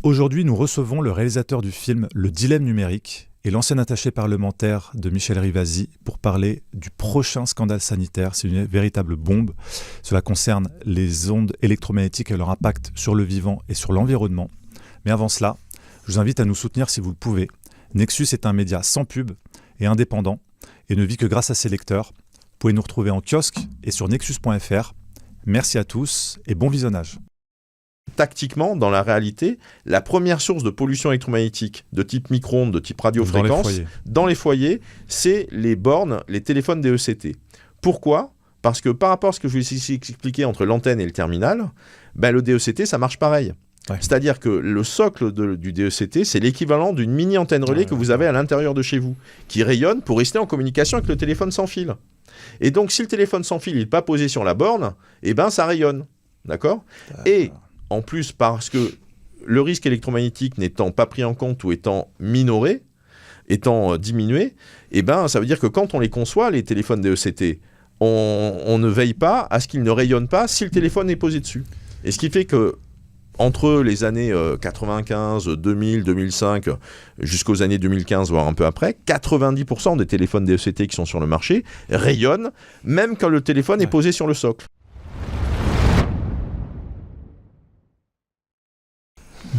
Aujourd'hui, nous recevons le réalisateur du film Le Dilemme numérique et l'ancien attaché parlementaire de Michel Rivasi pour parler du prochain scandale sanitaire. C'est une véritable bombe. Cela concerne les ondes électromagnétiques et leur impact sur le vivant et sur l'environnement. Mais avant cela, je vous invite à nous soutenir si vous le pouvez. Nexus est un média sans pub et indépendant et ne vit que grâce à ses lecteurs. Vous pouvez nous retrouver en kiosque et sur nexus.fr. Merci à tous et bon visionnage. Tactiquement, dans la réalité, la première source de pollution électromagnétique de type micro-ondes, de type radiofréquence, dans les foyers, c'est les bornes, les téléphones DECT. Pourquoi ? Parce que par rapport à ce que je vais expliquer entre l'antenne et le terminal, le DECT, ça marche pareil. Ouais. C'est-à-dire que le socle du DECT, c'est l'équivalent d'une mini-antenne relais que vous avez à l'intérieur de chez vous, qui rayonne pour rester en communication avec le téléphone sans fil. Et donc, si le téléphone sans fil n'est pas posé sur la borne, ça rayonne. D'accord ? Et en plus, parce que le risque électromagnétique n'étant pas pris en compte ou étant minoré, étant diminué, ça veut dire que quand on les conçoit, les téléphones DECT, on ne veille pas à ce qu'ils ne rayonnent pas si le téléphone est posé dessus. Et ce qui fait que entre les années 95, 2000, 2005, jusqu'aux années 2015, voire un peu après, 90% des téléphones DECT qui sont sur le marché rayonnent, même quand le téléphone est posé sur le socle.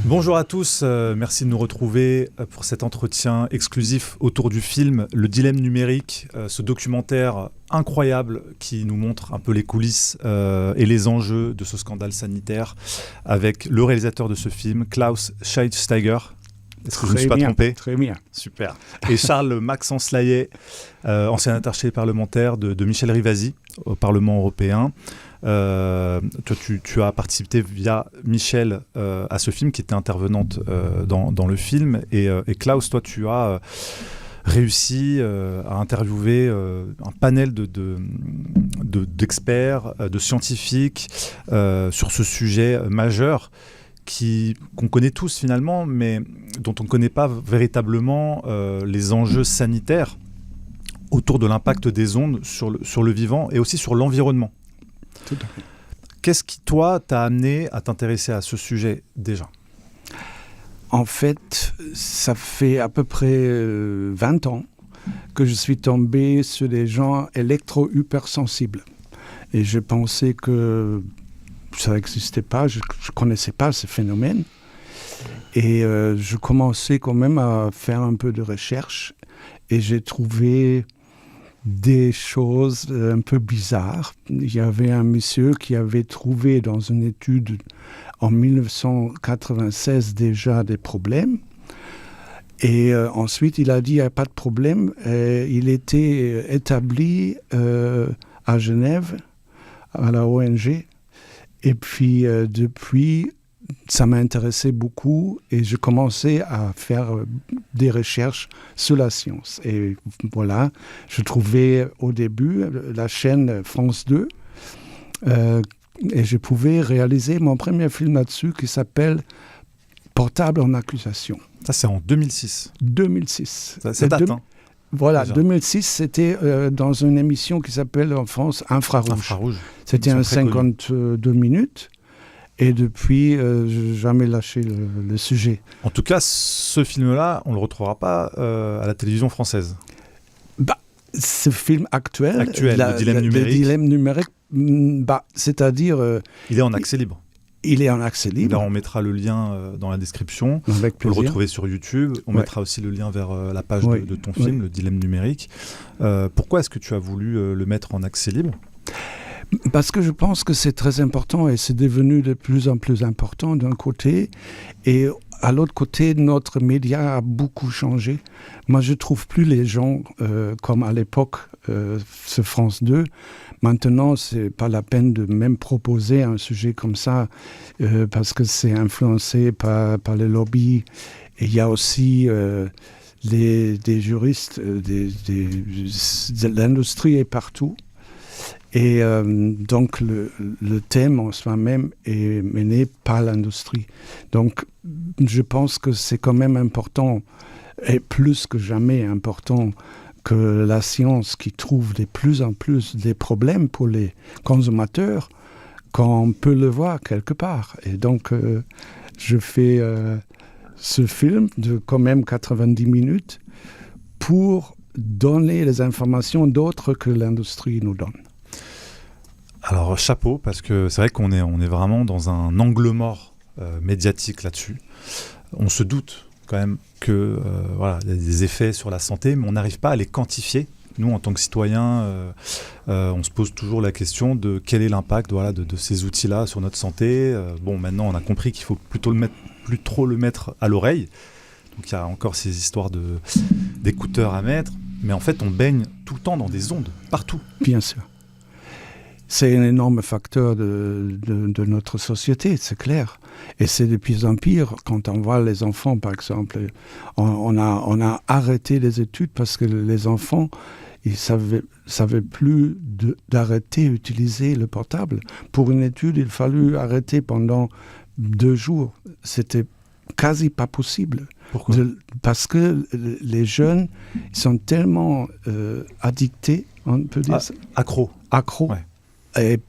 Bonjour à tous, merci de nous retrouver pour cet entretien exclusif autour du film Le Dilemme numérique, ce documentaire incroyable qui nous montre un peu les coulisses et les enjeux de ce scandale sanitaire avec le réalisateur de ce film, Klaus Scheidsteiger. Est-ce que je ne me suis pas trompé ? Très bien. Super. Et Charles Maxence Laillet, ancien attaché parlementaire de Michel Rivasi au Parlement européen. Toi, tu as participé via Michel à ce film qui était intervenante dans le film et Klaus, toi tu as réussi à interviewer un panel d'experts, de scientifiques sur ce sujet majeur qu'on connaît tous finalement, mais dont on ne connaît pas véritablement les enjeux sanitaires autour de l'impact des ondes sur le vivant et aussi sur l'environnement. Tout à fait. Qu'est-ce qui, toi, t'a amené à t'intéresser à ce sujet déjà ? En fait, ça fait à peu près 20 ans que je suis tombé sur des gens électro-hypersensibles. Et je pensais que ça n'existait pas, je ne connaissais pas ce phénomène. Et je commençais quand même à faire un peu de recherche. Et j'ai trouvé des choses un peu bizarres. Il y avait un monsieur qui avait trouvé dans une étude en 1996 déjà des problèmes. Et ensuite, il a dit, il n'y a pas de problème. Il était établi à Genève, à la ONG. Et puis, depuis, ça m'intéressait beaucoup et je commençais à faire des recherches sur la science. Et voilà, je trouvais au début la chaîne France 2 et je pouvais réaliser mon premier film là-dessus qui s'appelle Portable en accusation. Ça, c'est en 2006. 2006. Ça date, hein. Voilà, déjà. 2006, c'était dans une émission qui s'appelle en France Infrarouge. C'était un 52 minutes. Et depuis, je n'ai jamais lâché le sujet. En tout cas, ce film-là, on ne le retrouvera pas à la télévision française. Ce film actuel, le Dilemme numérique, c'est-à-dire... il est en accès libre. Il est en accès libre. Là, on mettra le lien dans la description. Avec plaisir. On peut le retrouver sur YouTube. On mettra aussi le lien vers la page de ton film, Le Dilemme numérique. Pourquoi est-ce que tu as voulu le mettre en accès libre ? Parce que je pense que c'est très important et c'est devenu de plus en plus important d'un côté. Et à l'autre côté, notre média a beaucoup changé. Moi, je ne trouve plus les gens comme à l'époque, ce France 2. Maintenant, ce n'est pas la peine de même proposer un sujet comme ça parce que c'est influencé par les lobbies. Et il y a aussi des juristes, l'industrie est partout. Et donc, le thème en soi-même est mené par l'industrie. Donc, je pense que c'est quand même important, et plus que jamais important, que la science qui trouve de plus en plus des problèmes pour les consommateurs, qu'on peut le voir quelque part. Et donc, je fais ce film de quand même 90 minutes pour donner les informations d'autres que l'industrie nous donne. Alors chapeau, parce que c'est vrai qu'on est vraiment dans un angle mort médiatique là-dessus. On se doute quand même que voilà, il y a des effets sur la santé, mais on n'arrive pas à les quantifier. Nous, en tant que citoyens, on se pose toujours la question de quel est l'impact de ces outils-là sur notre santé. Bon, maintenant, on a compris qu'il faut plus trop le mettre à l'oreille. Donc, il y a encore ces histoires d'écouteurs à mettre. Mais en fait, on baigne tout le temps dans des ondes, partout. Bien sûr. C'est un énorme facteur de notre société, c'est clair. Et c'est de pire en pire quand on voit les enfants, par exemple. On a arrêté les études parce que les enfants, ils savaient plus d'arrêter d'utiliser le portable. Pour une étude, il fallut arrêter pendant 2 jours. C'était quasi pas possible. Pourquoi ? Parce que les jeunes, ils sont tellement addictés, on peut dire ça. Accros. Ouais. Et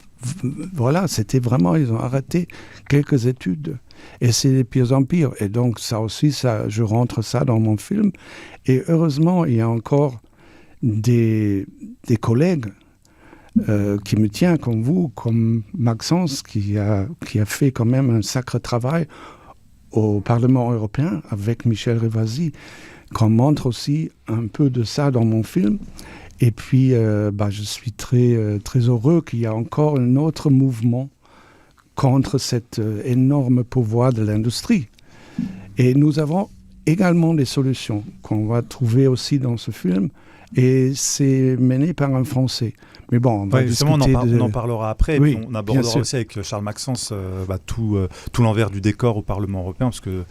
voilà, c'était vraiment, ils ont arrêté quelques études. Et c'est de pire en pire. Et donc ça aussi, je rentre ça dans mon film. Et heureusement, il y a encore des collègues qui me tiennent comme vous, comme Maxence, qui a fait quand même un sacré travail au Parlement européen avec Michel Rivasi, qu'on montre aussi un peu de ça dans mon film. Et puis, je suis très, très heureux qu'il y a encore un autre mouvement contre cet énorme pouvoir de l'industrie. Et nous avons également des solutions qu'on va trouver aussi dans ce film. Et c'est mené par un Français. Mais bon, on va discuter on en parlera après. Oui, et puis on abordera aussi avec Charles Maxence tout l'envers du décor au Parlement européen, parce que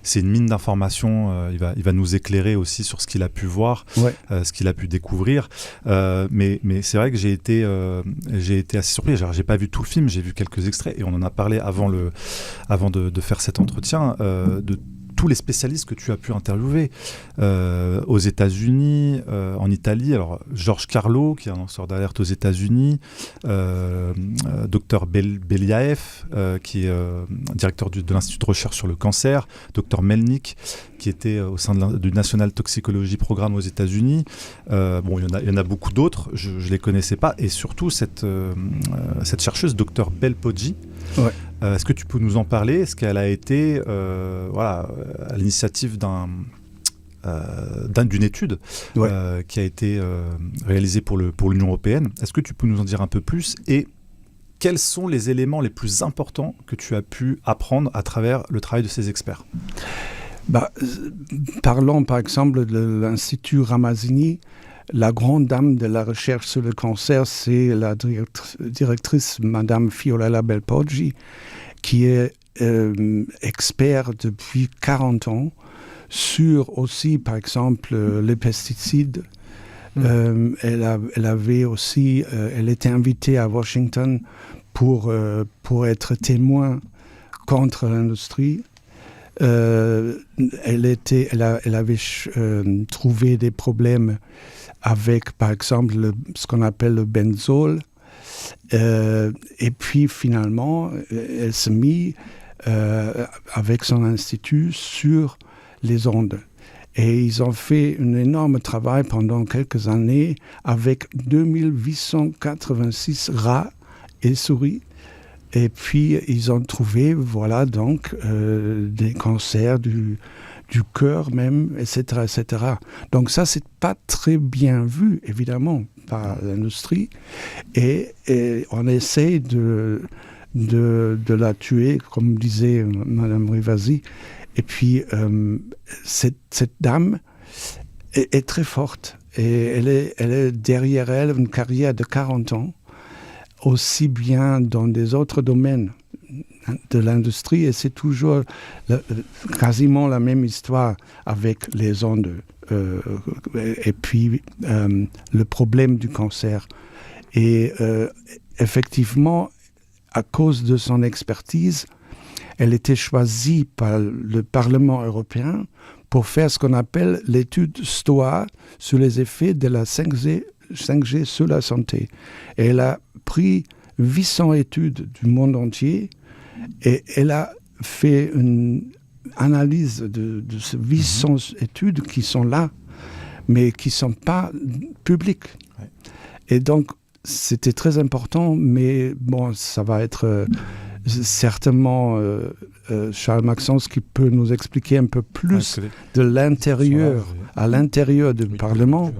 c'est une mine d'informations. Il va nous éclairer aussi sur ce qu'il a pu voir, ce qu'il a pu découvrir. Mais c'est vrai que j'ai été assez surpris. J'ai pas vu tout le film, j'ai vu quelques extraits et on en a parlé avant de faire cet entretien de tous les spécialistes que tu as pu interviewer aux États-Unis, en Italie. Alors, Georges Carlo, qui est un lanceur d'alerte aux États-Unis, Dr Beliaev, qui est directeur de l'Institut de recherche sur le cancer, Dr Melnik, qui était au sein du National Toxicology Programme aux États-Unis. Il y en a beaucoup d'autres, je ne les connaissais pas. Et surtout, cette chercheuse, Dr Bel Poggi. Ouais. Est-ce que tu peux nous en parler ? Est-ce qu'elle a été à l'initiative d'une étude qui a été réalisée pour l'Union européenne ? Est-ce que tu peux nous en dire un peu plus ? Et quels sont les éléments les plus importants que tu as pu apprendre à travers le travail de ces experts ? Parlons par exemple de l'Institut Ramazzini. La grande dame de la recherche sur le cancer, c'est la directrice Madame Fiorella Bel Poggi, qui est experte depuis 40 ans sur aussi, par exemple, les pesticides. Elle avait aussi, elle était invitée à Washington pour être témoin contre l'industrie. Elle avait trouvé des problèmes avec, par exemple, ce qu'on appelle le benzol. Et puis, finalement, elle s'est mise avec son institut sur les ondes. Et ils ont fait un énorme travail pendant quelques années avec 2886 rats et souris. Et puis, ils ont trouvé, des cancers du cœur même, etc., etc. Donc ça, c'est pas très bien vu, évidemment, par l'industrie. Et on essaie de la tuer, comme disait Madame Rivasi. Et puis, cette dame est très forte. Et elle est derrière elle une carrière de 40 ans, aussi bien dans des autres domaines de l'industrie, et c'est toujours quasiment la même histoire avec les ondes et puis le problème du cancer. Et effectivement, à cause de son expertise, elle était choisie par le Parlement européen pour faire ce qu'on appelle l'étude STOA sur les effets de la 5G sur la santé. Et elle a pris 800 études du monde entier et elle a fait une analyses de ces 800 études qui sont là, mais qui ne sont pas publiques. Ouais. Et donc, c'était très important, mais bon, ça va être certainement Charles Maxence qui peut nous expliquer un peu plus de l'intérieur, à l'intérieur du Parlement.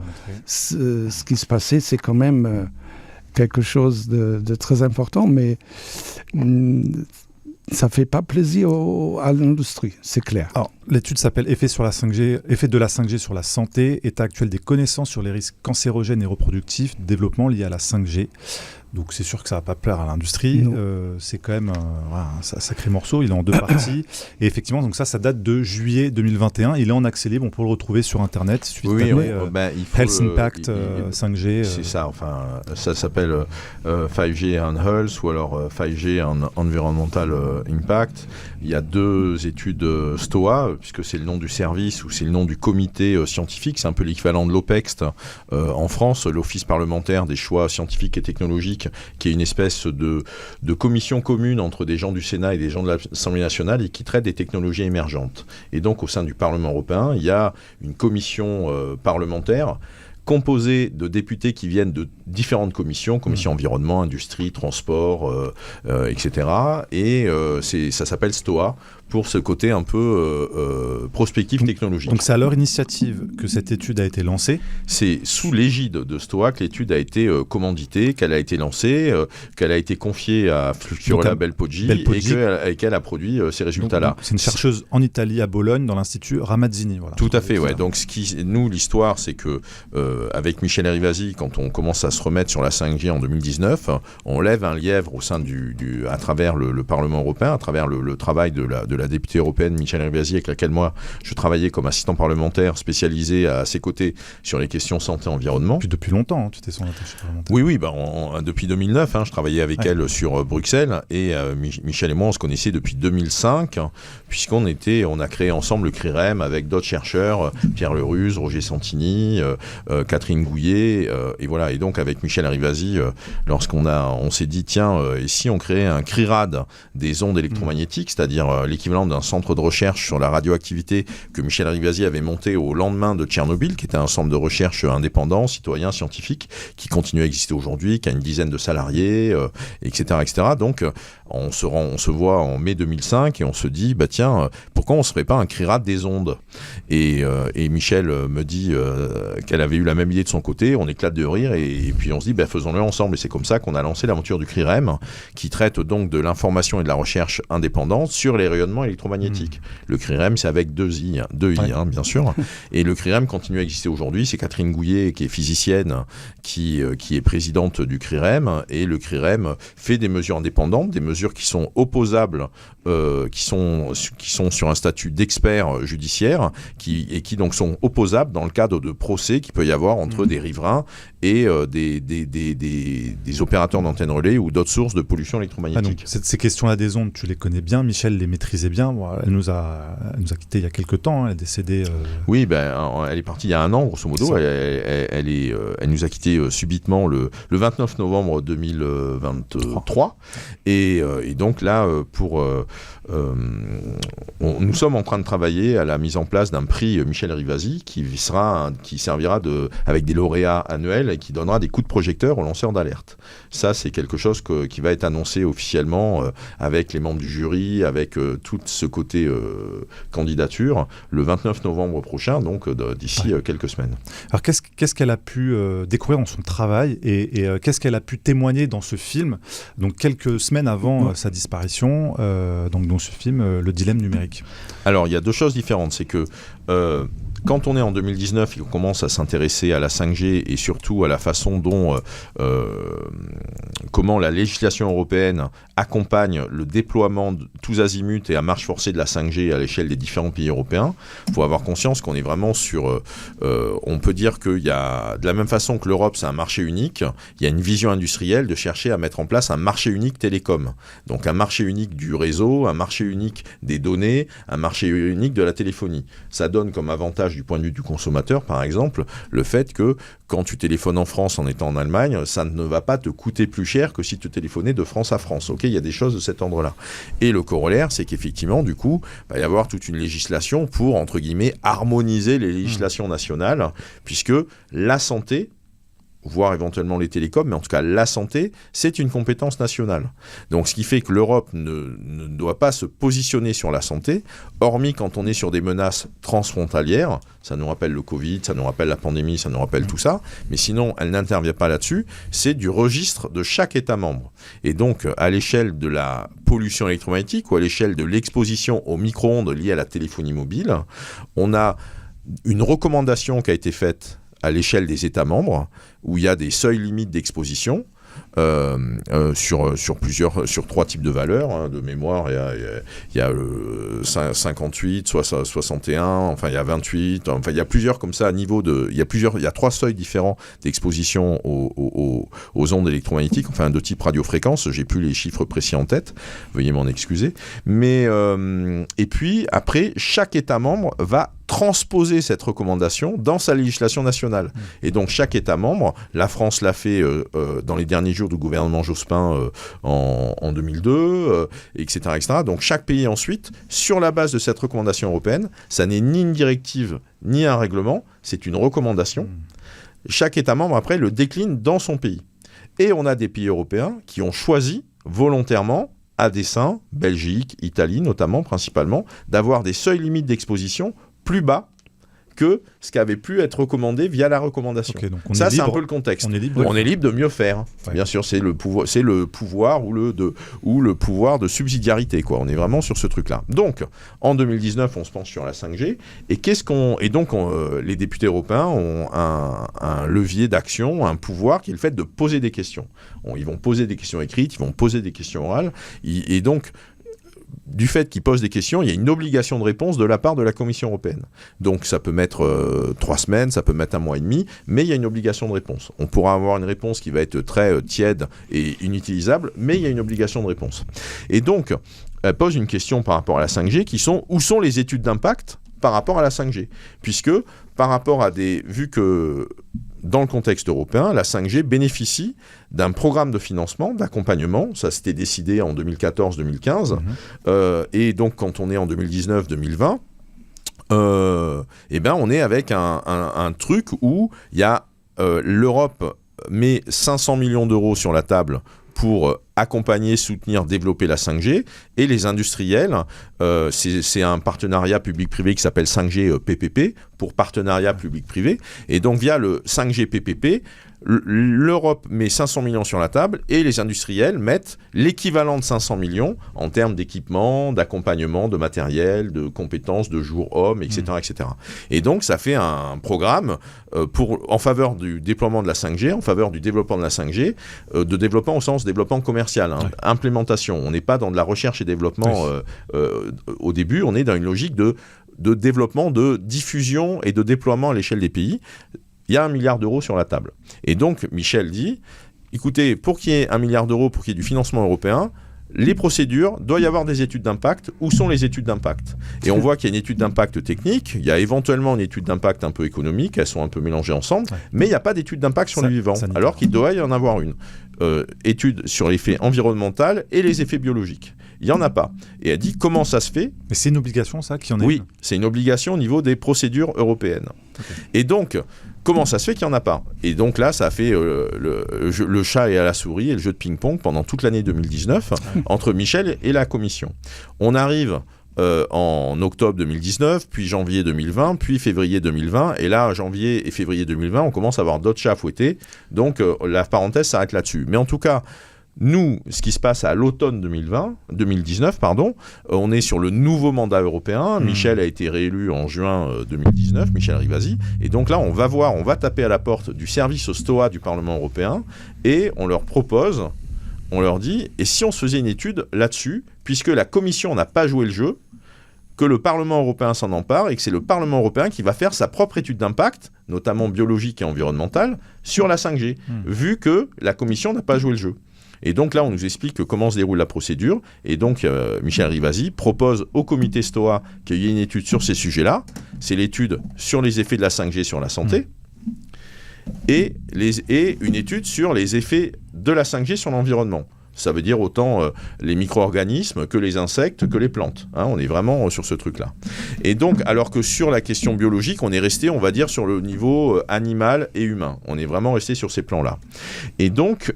Ce qui se passait, c'est quand même quelque chose de très important, mais ça ne fait pas plaisir à l'industrie, c'est clair. Alors, l'étude s'appelle Effet de la 5G sur la santé, état actuel des connaissances sur les risques cancérogènes et reproductifs, développement lié à la 5G. Donc c'est sûr que ça ne va pas plaire à l'industrie. C'est quand même un sacré morceau. Il est en 2 parties. Et effectivement, donc ça date de juillet 2021. Il est en accès libre. On peut le retrouver sur Internet. Health Impact 5G. C'est ça. Enfin, ça s'appelle 5G on Health ou alors 5G on Environmental Impact. Il y a 2 études STOA, puisque c'est le nom du service ou c'est le nom du comité scientifique. C'est un peu l'équivalent de l'OPEX en France, l'Office parlementaire des choix scientifiques et technologiques, qui est une espèce de commission commune entre des gens du Sénat et des gens de l'Assemblée nationale et qui traite des technologies émergentes. Et donc, au sein du Parlement européen, il y a une commission parlementaire composée de députés qui viennent de différentes commissions, commission environnement, industrie, transport, etc. Et ça s'appelle STOA, pour ce côté un peu prospectif technologique. Donc c'est à leur initiative que cette étude a été lancée. C'est sous l'égide de STOA que l'étude a été commanditée, qu'elle a été lancée, qu'elle a été confiée à Fiorella Belpoggi et qu'elle a produit ces résultats-là. Donc, c'est une chercheuse en Italie, à Bologne, dans l'Institut Ramazzini. Voilà. Tout à fait, ouais. Donc l'histoire, c'est que avec Michel Rivasi, quand on commence à se remettre sur la 5G en 2019, on lève un lièvre au sein à travers le Parlement européen, à travers le travail de la députée européenne Michel Rivasi, avec laquelle moi je travaillais comme assistant parlementaire spécialisé à ses côtés sur les questions santé-environnement. Puis depuis longtemps, tu étais son attaché parlementaire. Oui, depuis 2009, je travaillais avec elle sur Bruxelles, et Michel et moi on se connaissait depuis 2005, puisqu'on a créé ensemble le CRIREM avec d'autres chercheurs, Pierre Leruse, Roger Santini, Catherine Gouillet, et voilà. Et donc avec Michel Rivasi, on s'est dit tiens, et si on créait un CRIRAD des ondes électromagnétiques, c'est-à-dire l'équivalent d'un centre de recherche sur la radioactivité que Michel Rivasi avait monté au lendemain de Tchernobyl, qui était un centre de recherche indépendant, citoyen, scientifique, qui continue à exister aujourd'hui, qui a une dizaine de salariés, etc., etc. Donc on se voit en mai 2005 et on se dit tiens, pourquoi on ne se ferait pas un CRIRAD des ondes ? Et Michel me dit qu'elle avait eu la même idée de son côté, on éclate de rire et puis on se dit faisons-le ensemble. Et c'est comme ça qu'on a lancé l'aventure du CRIREM, qui traite donc de l'information et de la recherche indépendante sur les rayonnements électromagnétiques. Le CRIREM, c'est avec 2 I, bien sûr. Et le CRIREM continue à exister aujourd'hui. C'est Catherine Gouillet, qui est physicienne, qui est présidente du CRIREM. Et le CRIREM fait des mesures indépendantes, des mesures qui sont opposables, qui sont sur un statut d'expert judiciaire, qui donc sont opposables dans le cadre de procès qu'il peut y avoir entre des riverains et des opérateurs d'antennes relais ou d'autres sources de pollution électromagnétique. Ces questions-là des ondes, tu les connais bien, Michel les maîtrisait bien. Bon, elle nous a quittés il y a quelques temps, elle est décédée. Oui, elle est partie il y a 1 an, grosso modo. Elle nous a quittés subitement le 29 novembre 2023. Et donc là, nous sommes en train de travailler à la mise en place d'un prix Michel Rivasi qui servira avec des lauréats annuels et qui donnera des coups de projecteur aux lanceurs d'alerte. Ça, c'est quelque chose qui va être annoncé officiellement avec les membres du jury, avec tout ce côté candidature, le 29 novembre prochain, donc d'ici quelques semaines. Alors, qu'est-ce qu'elle a pu découvrir dans son travail et qu'est-ce qu'elle a pu témoigner dans ce film, donc quelques semaines avant sa disparition, donc dans ce film, Le dilemme numérique? Alors, il y a 2 choses différentes. C'est que quand on est en 2019 et qu'on commence à s'intéresser à la 5G et surtout à la façon dont comment la législation européenne accompagne le déploiement de tous azimuts et à marche forcée de la 5G à l'échelle des différents pays européens, il faut avoir conscience qu'on est vraiment sur... on peut dire qu'il y a, de la même façon que l'Europe, c'est un marché unique, il y a une vision industrielle de chercher à mettre en place un marché unique télécom. Donc un marché unique du réseau, un marché unique des données, un marché unique de la téléphonie. Ça donne comme avantage du point de vue du consommateur, par exemple, le fait que quand tu téléphones en France en étant en Allemagne, ça ne va pas te coûter plus cher que si tu téléphonais de France à France. Ok, il y a des choses de cet ordre-là. Et le corollaire, c'est qu'effectivement, du coup, il va y avoir toute une législation pour, entre guillemets, harmoniser les législations nationales, puisque la santé, voire éventuellement les télécoms, mais en tout cas la santé, c'est une compétence nationale. Donc ce qui fait que l'Europe ne doit pas se positionner sur la santé, hormis quand on est sur des menaces transfrontalières, ça nous rappelle le Covid, ça nous rappelle la pandémie, ça nous rappelle tout ça, mais sinon elle n'intervient pas là-dessus, c'est du registre de chaque État membre. Et donc à l'échelle de la pollution électromagnétique ou à l'échelle de l'exposition aux micro-ondes liées à la téléphonie mobile, on a une recommandation qui a été faite à l'échelle des États membres, où il y a des seuils limites d'exposition sur 3 types de valeurs, hein, de mémoire. Il y a 58, 61, enfin il y a 28, enfin il y a plusieurs comme ça à niveau de, il y a 3 seuils différents d'exposition aux ondes électromagnétiques, enfin de type radiofréquence. J'ai plus les chiffres précis en tête, veuillez m'en excuser. Mais et puis après, chaque État membre va transposer cette recommandation dans sa législation nationale. Et donc chaque État membre, la France l'a fait dans les derniers jours du gouvernement Jospin en 2002, etc., etc. Donc chaque pays ensuite, sur la base de cette recommandation européenne, ça n'est ni une directive ni un règlement, c'est une recommandation. Chaque État membre après le décline dans son pays. Et on a des pays européens qui ont choisi volontairement, à dessein, Belgique, Italie notamment, principalement, d'avoir des seuils limites d'exposition plus bas que ce qui avait pu être recommandé via la recommandation. Okay, ça, c'est un peu le contexte. On est libre de mieux faire. Ouais. Bien sûr, c'est le pouvoir ou le pouvoir de subsidiarité, quoi. On est vraiment sur ce truc-là. Donc, en 2019, on se penche sur la 5G. Et donc, les députés européens ont un levier d'action, un pouvoir qui est le fait de poser des questions. Ils vont poser des questions écrites, ils vont poser des questions orales. Et donc, du fait qu'ils posent des questions, il y a une obligation de réponse de la part de la Commission européenne. Donc ça peut mettre 3 semaines, ça peut mettre 1 mois et demi, mais il y a une obligation de réponse. On pourra avoir une réponse qui va être très tiède et inutilisable, mais il y a une obligation de réponse. Et donc, elle pose une question par rapport à la 5G qui sont où sont les études d'impact par rapport à la 5G ? Puisque par rapport à vu que dans le contexte européen, la 5G bénéficie d'un programme de financement, d'accompagnement. Ça, c'était décidé en 2014-2015. Et donc, quand on est en 2019-2020, on est avec un truc où il y a l'Europe met 500 millions d'euros sur la table pour accompagner, soutenir, développer la 5G. Et les industriels, c'est un partenariat public-privé qui s'appelle 5G PPP, pour partenariat public-privé. Et donc, via le 5G PPP, l'Europe met 500 millions sur la table et les industriels mettent l'équivalent de 500 millions en termes d'équipement, d'accompagnement, de matériel, de compétences, de jours hommes, etc., etc. Et donc, ça fait un programme en faveur du déploiement de la 5G, en faveur du développement de la 5G, de développement au sens développement commercial, implémentation. On n'est pas dans de la recherche et développement au début, on est dans une logique de développement, de diffusion et de déploiement à l'échelle des pays. Il y a 1 milliard d'euros sur la table. Et donc, Michel dit, écoutez, pour qu'il y ait 1 milliard d'euros, pour qu'il y ait du financement européen, les procédures, doit y avoir des études d'impact. Où sont les études d'impact ? Et on voit qu'il y a une étude d'impact technique, il y a éventuellement une étude d'impact un peu économique, elles sont un peu mélangées ensemble, mais il n'y a pas d'étude d'impact sur les vivants, alors qu'il doit y en avoir une. Étude sur l'effet environnemental et les effets biologiques. Il n'y en a pas. Et elle dit comment ça se fait ? Mais c'est une obligation, ça, qu'il y en ait une ? Oui, c'est une obligation au niveau des procédures européennes. Okay. Et donc, comment ça se fait qu'il n'y en a pas ? Et donc là, ça a fait le chat et à la souris et le jeu de ping-pong pendant toute l'année 2019 entre Michel et la Commission. On arrive en octobre 2019, puis janvier 2020, puis février 2020. Et là, janvier et février 2020, on commence à avoir d'autres chats à fouetter. Donc, la parenthèse s'arrête là-dessus. Mais en tout cas, nous, ce qui se passe à l'automne 2019, on est sur le nouveau mandat européen. Michel a été réélu en juin 2019, Michel Rivasi. Et donc là, on va taper à la porte du service STOA du Parlement européen et on leur propose, on leur dit, et si on se faisait une étude là-dessus, puisque la Commission n'a pas joué le jeu, que le Parlement européen s'en empare et que c'est le Parlement européen qui va faire sa propre étude d'impact, notamment biologique et environnementale, sur la 5G, vu que la Commission n'a pas joué le jeu. Et donc là, on nous explique comment se déroule la procédure. Et donc, Michel Rivasi propose au comité STOA qu'il y ait une étude sur ces sujets-là. c'est l'étude sur les effets de la 5G sur la santé et une étude sur les effets de la 5G sur l'environnement. Ça veut dire autant les micro-organismes que les insectes, que les plantes. Hein, on est vraiment sur ce truc-là. Et donc, alors que sur la question biologique, on est resté, on va dire, sur le niveau animal et humain. On est vraiment resté sur ces plans-là. Et donc,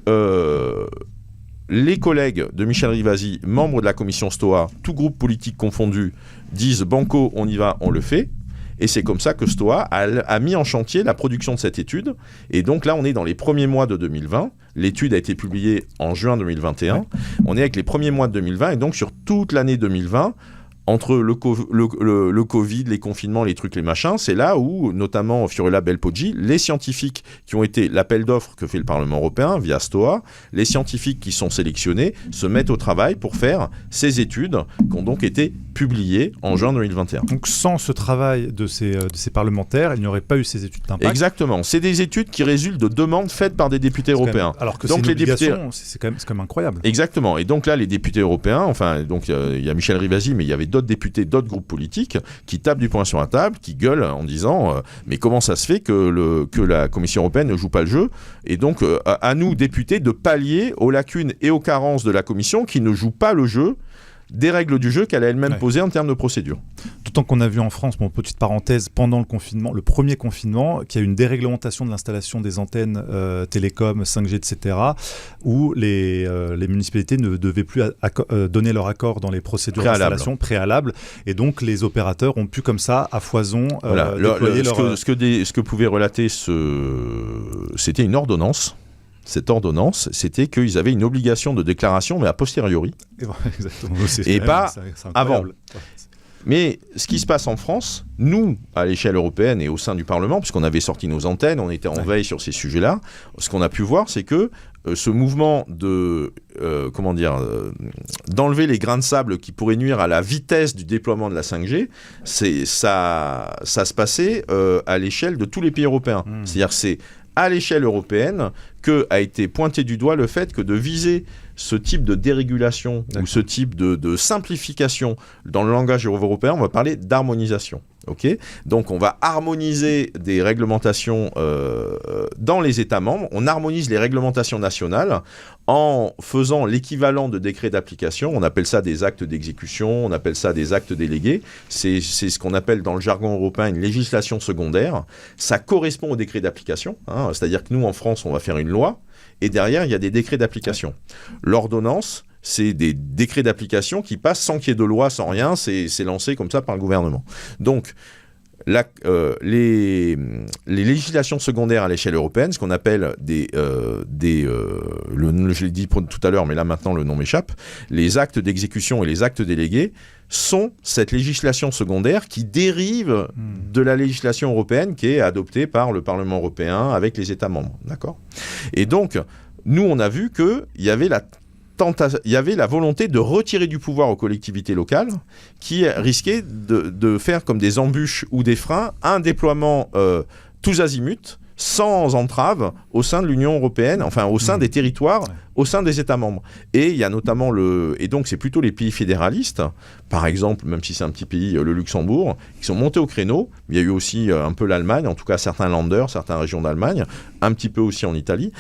les collègues de Michel Rivasi, membres de la commission STOA, tout groupe politique confondu, disent « Banco, on y va, on le fait ». Et c'est comme ça que STOA a mis en chantier la production de cette étude. Et donc là, on est dans les premiers mois de 2020. L'étude a été publiée en juin 2021. Ouais. On est avec les premiers mois de 2020. Et donc, sur toute l'année 2020, entre le Covid, les confinements, les trucs, les machins, c'est là où, notamment Fiorella Bel-Poggi, les scientifiques qui ont été l'appel d'offres que fait le Parlement européen via STOA, les scientifiques qui sont sélectionnés se mettent au travail pour faire ces études qui ont donc été publiées en juin 2021. Donc sans ce travail de ces parlementaires, il n'y aurait pas eu ces études d'impact. Exactement. C'est des études qui résultent de demandes faites par des députés européens. Alors que donc, c'est une obligation, c'est quand même incroyable. Exactement. Et donc là, les députés européens, enfin, donc il y a Michel Rivasi, mais il y avait d'autres députés, d'autres groupes politiques qui tapent du poing sur la table, qui gueulent en disant mais comment ça se fait que la Commission européenne ne joue pas le jeu? Et donc à nous, députés, de pallier aux lacunes et aux carences de la Commission qui ne joue pas le jeu des règles du jeu qu'elle a elle-même posées en termes de procédure. D'autant qu'on a vu en France, bon, petite parenthèse, pendant le confinement, le premier confinement, qu'il y a eu une déréglementation de l'installation des antennes télécom, 5G, etc., où les municipalités ne devaient plus donner leur accord dans les procédures d'installation préalables, et donc les opérateurs ont pu comme ça, à foison, déployer ce que pouvait relater c'était une ordonnance. Cette ordonnance, c'était qu'ils avaient une obligation de déclaration, mais a posteriori. Exactement. Et pas avant. Mais ce qui se passe en France, nous, à l'échelle européenne et au sein du Parlement, puisqu'on avait sorti nos antennes, on était en veille sur ces sujets-là, ce qu'on a pu voir, c'est que ce mouvement d'enlever les grains de sable qui pourraient nuire à la vitesse du déploiement de la 5G, ça se passait à l'échelle de tous les pays européens. C'est-à-dire que c'est à l'échelle européenne qu'a été pointé du doigt le fait que de viser ce type de dérégulation ou ce type de simplification dans le langage européen, on va parler d'harmonisation. Okay, donc on va harmoniser des réglementations dans les États membres, on harmonise les réglementations nationales en faisant l'équivalent de décrets d'application, on appelle ça des actes d'exécution, on appelle ça des actes délégués, c'est ce qu'on appelle dans le jargon européen une législation secondaire, ça correspond au décret d'application, hein, c'est-à-dire que nous en France on va faire une loi et derrière il y a des décrets d'application. L'ordonnance, c'est des décrets d'application qui passent sans qu'il y ait de loi, sans rien, c'est lancé comme ça par le gouvernement. Donc, les législations secondaires à l'échelle européenne, ce qu'on appelle je l'ai dit tout à l'heure, mais là maintenant le nom m'échappe, les actes d'exécution et les actes délégués sont cette législation secondaire qui dérive de la législation européenne qui est adoptée par le Parlement européen avec les États membres. D'accord ? Et donc, nous, on a vu qu'il y avait la volonté de retirer du pouvoir aux collectivités locales qui risquaient de faire comme des embûches ou des freins à un déploiement tous azimuts, sans entrave au sein de l'Union européenne, enfin au sein des territoires, au sein des États membres. Et il y a notamment et donc c'est plutôt les pays fédéralistes, par exemple, même si c'est un petit pays, le Luxembourg, qui sont montés au créneau. Il y a eu aussi un peu l'Allemagne, en tout cas certains Länder, certaines régions d'Allemagne, un petit peu aussi en Italie.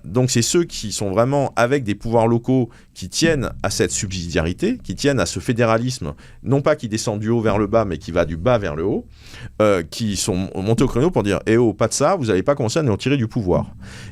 Donc c'est ceux qui sont vraiment avec des pouvoirs locaux qui tiennent à cette subsidiarité, qui tiennent à ce fédéralisme, non pas qui descend du haut vers le bas, mais qui va du bas vers le haut, qui sont montés au créneau pour dire « Eh oh, pas de ça, vous n'allez pas commencer à nous retirer du pouvoir ».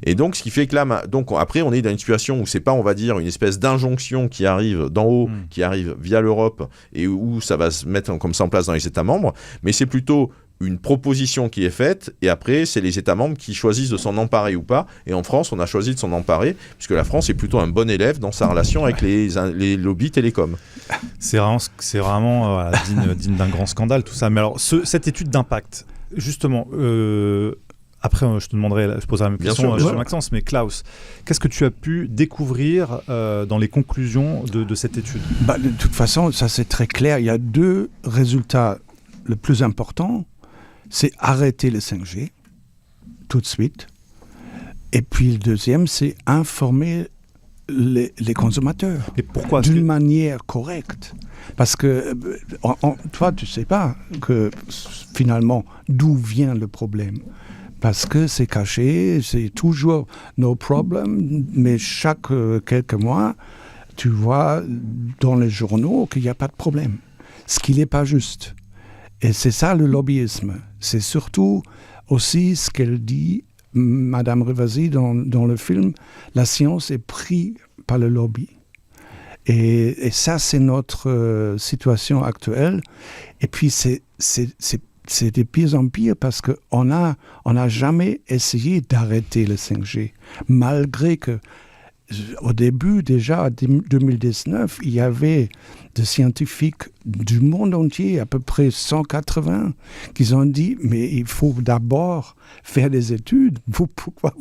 Et donc, ce qui fait que là, donc, après, on est dans une situation où c'est pas, on va dire, une espèce d'injonction qui arrive d'en haut, qui arrive via l'Europe, et où ça va se mettre comme ça en place dans les États membres, mais c'est plutôt une proposition qui est faite, et après, c'est les États membres qui choisissent de s'en emparer ou pas. Et en France, on a choisi de s'en emparer, puisque la France est plutôt un bon élève dans sa relation avec les lobbies télécoms. C'est vraiment digne d'un grand scandale, tout ça. Mais alors, cette étude d'impact, justement, après, je poserai la même question sur Maxence, mais Klaus, qu'est-ce que tu as pu découvrir dans les conclusions de cette étude ? De toute façon, ça c'est très clair. Il y a deux résultats les plus importants. C'est arrêter le 5G tout de suite. Et puis le deuxième, c'est informer les consommateurs. Et pourquoi d'une manière correcte. Parce que toi, tu ne sais pas que finalement d'où vient le problème. Parce que c'est caché, c'est toujours no problem, mais chaque quelques mois, tu vois dans les journaux qu'il n'y a pas de problème. Ce qui n'est pas juste. Et c'est ça le lobbyisme. C'est surtout aussi ce qu'elle dit, Madame Rivasi, dans le film, la science est prise par le lobby. Et ça, c'est notre situation actuelle. Et puis, c'est de pire en pire parce qu'on n'a jamais essayé d'arrêter le 5G. Malgré que, au début, déjà, en 2019, il y avait des scientifiques du monde entier, à peu près 180, qui ont dit, mais il faut d'abord faire des études. Pourquoi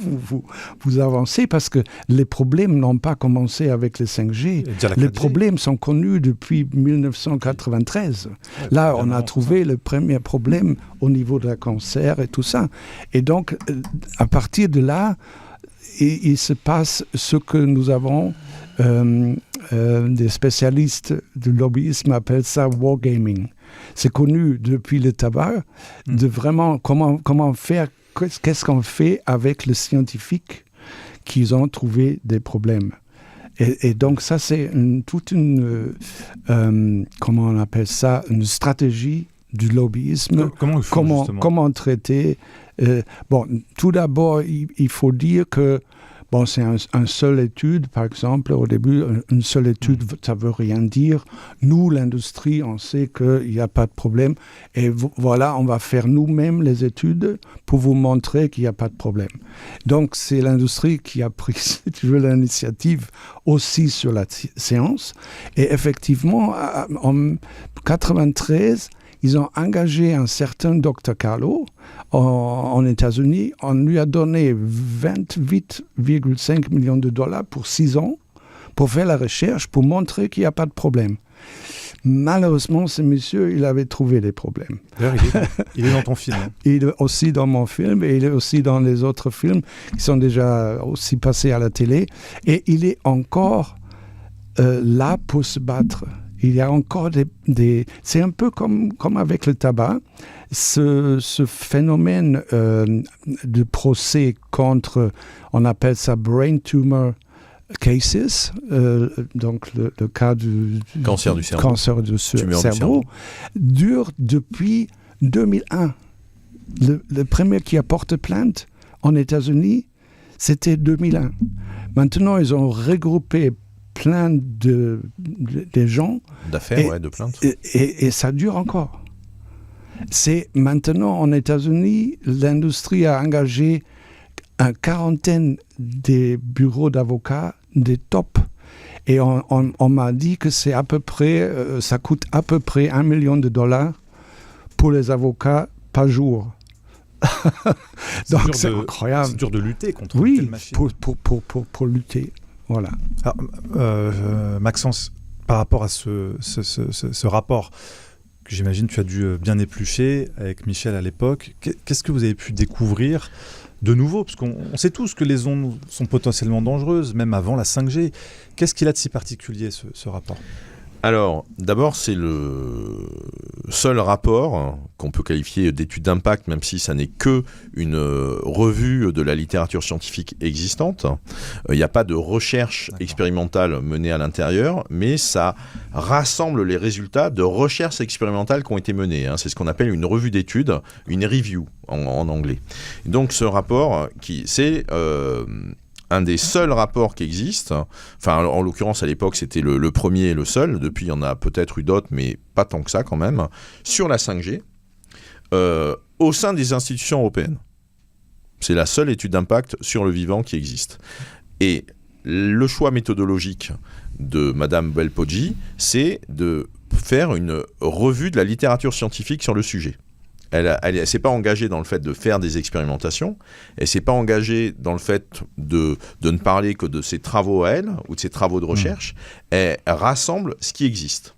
vous avancez? Parce que les problèmes n'ont pas commencé avec le 5G. Les problèmes sont connus depuis 1993. Là, on a trouvé le premier problème au niveau de la cancer et tout ça. Et donc, à partir de là, il se passe ce que nous avons, des spécialistes du lobbyisme appellent ça wargaming. C'est connu depuis le tabac, de vraiment comment faire, qu'est-ce qu'on fait avec les scientifiques qui ont trouvé des problèmes. Et donc ça, c'est toute une, comment on appelle ça, une stratégie du lobbyisme. Comment traiter. Tout d'abord, il faut dire que c'est une seule étude, par exemple. Au début, une seule étude, ça ne veut rien dire. Nous, l'industrie, on sait qu'il n'y a pas de problème. Et voilà, on va faire nous-mêmes les études pour vous montrer qu'il n'y a pas de problème. Donc, c'est l'industrie qui a pris, si tu veux, l'initiative aussi sur la science. Et effectivement, en 1993, ils ont engagé un certain Dr. Carlo en États-Unis. On lui a donné 28,5 millions de dollars pour 6 ans pour faire la recherche, pour montrer qu'il n'y a pas de problème. Malheureusement, ce monsieur, il avait trouvé des problèmes. Il est dans ton film. Il est aussi dans mon film et il est aussi dans les autres films qui sont déjà aussi passés à la télé. Et il est encore là pour se battre. Il y a encore des... C'est un peu comme avec le tabac. Ce phénomène de procès contre, on appelle ça brain tumor cases, donc le cas du cancer du cerveau, dure depuis 2001. Le premier qui a porté plainte en États-Unis, c'était 2001. Maintenant, ils ont regroupé plein de gens. D'affaires, de plaintes. Et ça dure encore. C'est maintenant, en États-Unis, l'industrie a engagé une quarantaine des bureaux d'avocats, des tops. Et on m'a dit que c'est à peu près, ça coûte à peu près $1 million pour les avocats par jour. Donc c'est incroyable. C'est dur de lutter contre une telle machine. Pour lutter. Voilà. Alors, Maxence, par rapport à ce rapport que j'imagine tu as dû bien éplucher avec Michel à l'époque, qu'est-ce que vous avez pu découvrir de nouveau? Parce qu'on sait tous que les ondes sont potentiellement dangereuses, même avant la 5G. Qu'est-ce qu'il a de si particulier, ce rapport? Alors, d'abord, c'est le seul rapport qu'on peut qualifier d'étude d'impact, même si ça n'est que une revue de la littérature scientifique existante. Il n'y a pas de recherche expérimentale menée à l'intérieur, mais ça rassemble les résultats de recherches expérimentales qui ont été menées. C'est ce qu'on appelle une revue d'études, une review en anglais. Et donc, ce rapport, c'est... un des seuls rapports qui existent, enfin en l'occurrence à l'époque c'était le premier et le seul, depuis il y en a peut-être eu d'autres mais pas tant que ça quand même, sur la 5G au sein des institutions européennes. C'est la seule étude d'impact sur le vivant qui existe. Et le choix méthodologique de Madame Belpoggi, c'est de faire une revue de la littérature scientifique sur le sujet. Elle ne s'est pas engagée dans le fait de faire des expérimentations, elle ne s'est pas engagée dans le fait de ne parler que de ses travaux à elle, ou de ses travaux de recherche, elle rassemble ce qui existe.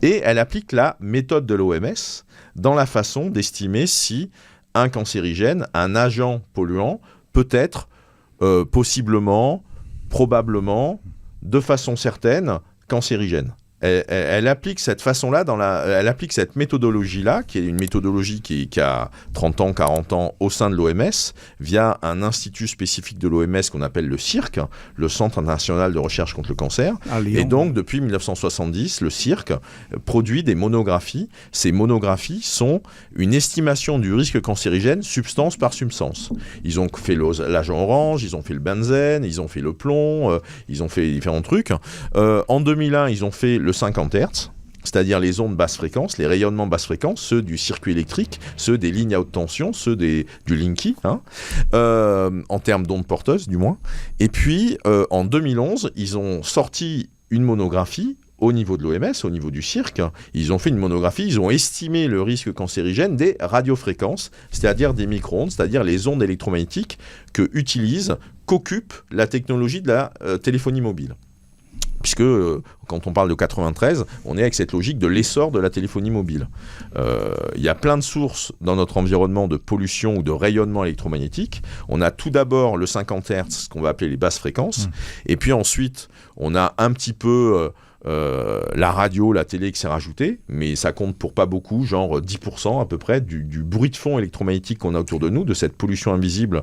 Et elle applique la méthode de l'OMS dans la façon d'estimer si un cancérigène, un agent polluant, peut être possiblement, probablement, de façon certaine, cancérigène. elle applique cette façon-là, elle applique cette méthodologie-là, qui est une méthodologie qui a 30 ans, 40 ans au sein de l'OMS, via un institut spécifique de l'OMS qu'on appelle le CIRC, le Centre international de recherche contre le cancer. Et donc, depuis 1970, le CIRC produit des monographies. Ces monographies sont une estimation du risque cancérigène substance par substance. Ils ont fait l'agent orange, ils ont fait le benzène, ils ont fait le plomb, ils ont fait différents trucs. En 2001, ils ont fait le 50 Hz, c'est-à-dire les ondes basse fréquence, les rayonnements basse fréquence, ceux du circuit électrique, ceux des lignes à haute tension, ceux du Linky, en termes d'ondes porteuses du moins. Et puis, en 2011, ils ont sorti une monographie au niveau de l'OMS, au niveau du CIRC. Ils ont fait une monographie, ils ont estimé le risque cancérigène des radiofréquences, c'est-à-dire des micro-ondes, c'est-à-dire les ondes électromagnétiques qu'occupe la technologie de la téléphonie mobile. Puisque quand on parle de 93, on est avec cette logique de l'essor de la téléphonie mobile. Il y a plein de sources dans notre environnement de pollution ou de rayonnement électromagnétique. On a tout d'abord le 50 Hz, ce qu'on va appeler les basses fréquences. Et puis ensuite, on a un petit peu la radio, la télé qui s'est rajoutée, mais ça compte pour pas beaucoup, genre 10% à peu près du bruit de fond électromagnétique qu'on a autour de nous, de cette pollution invisible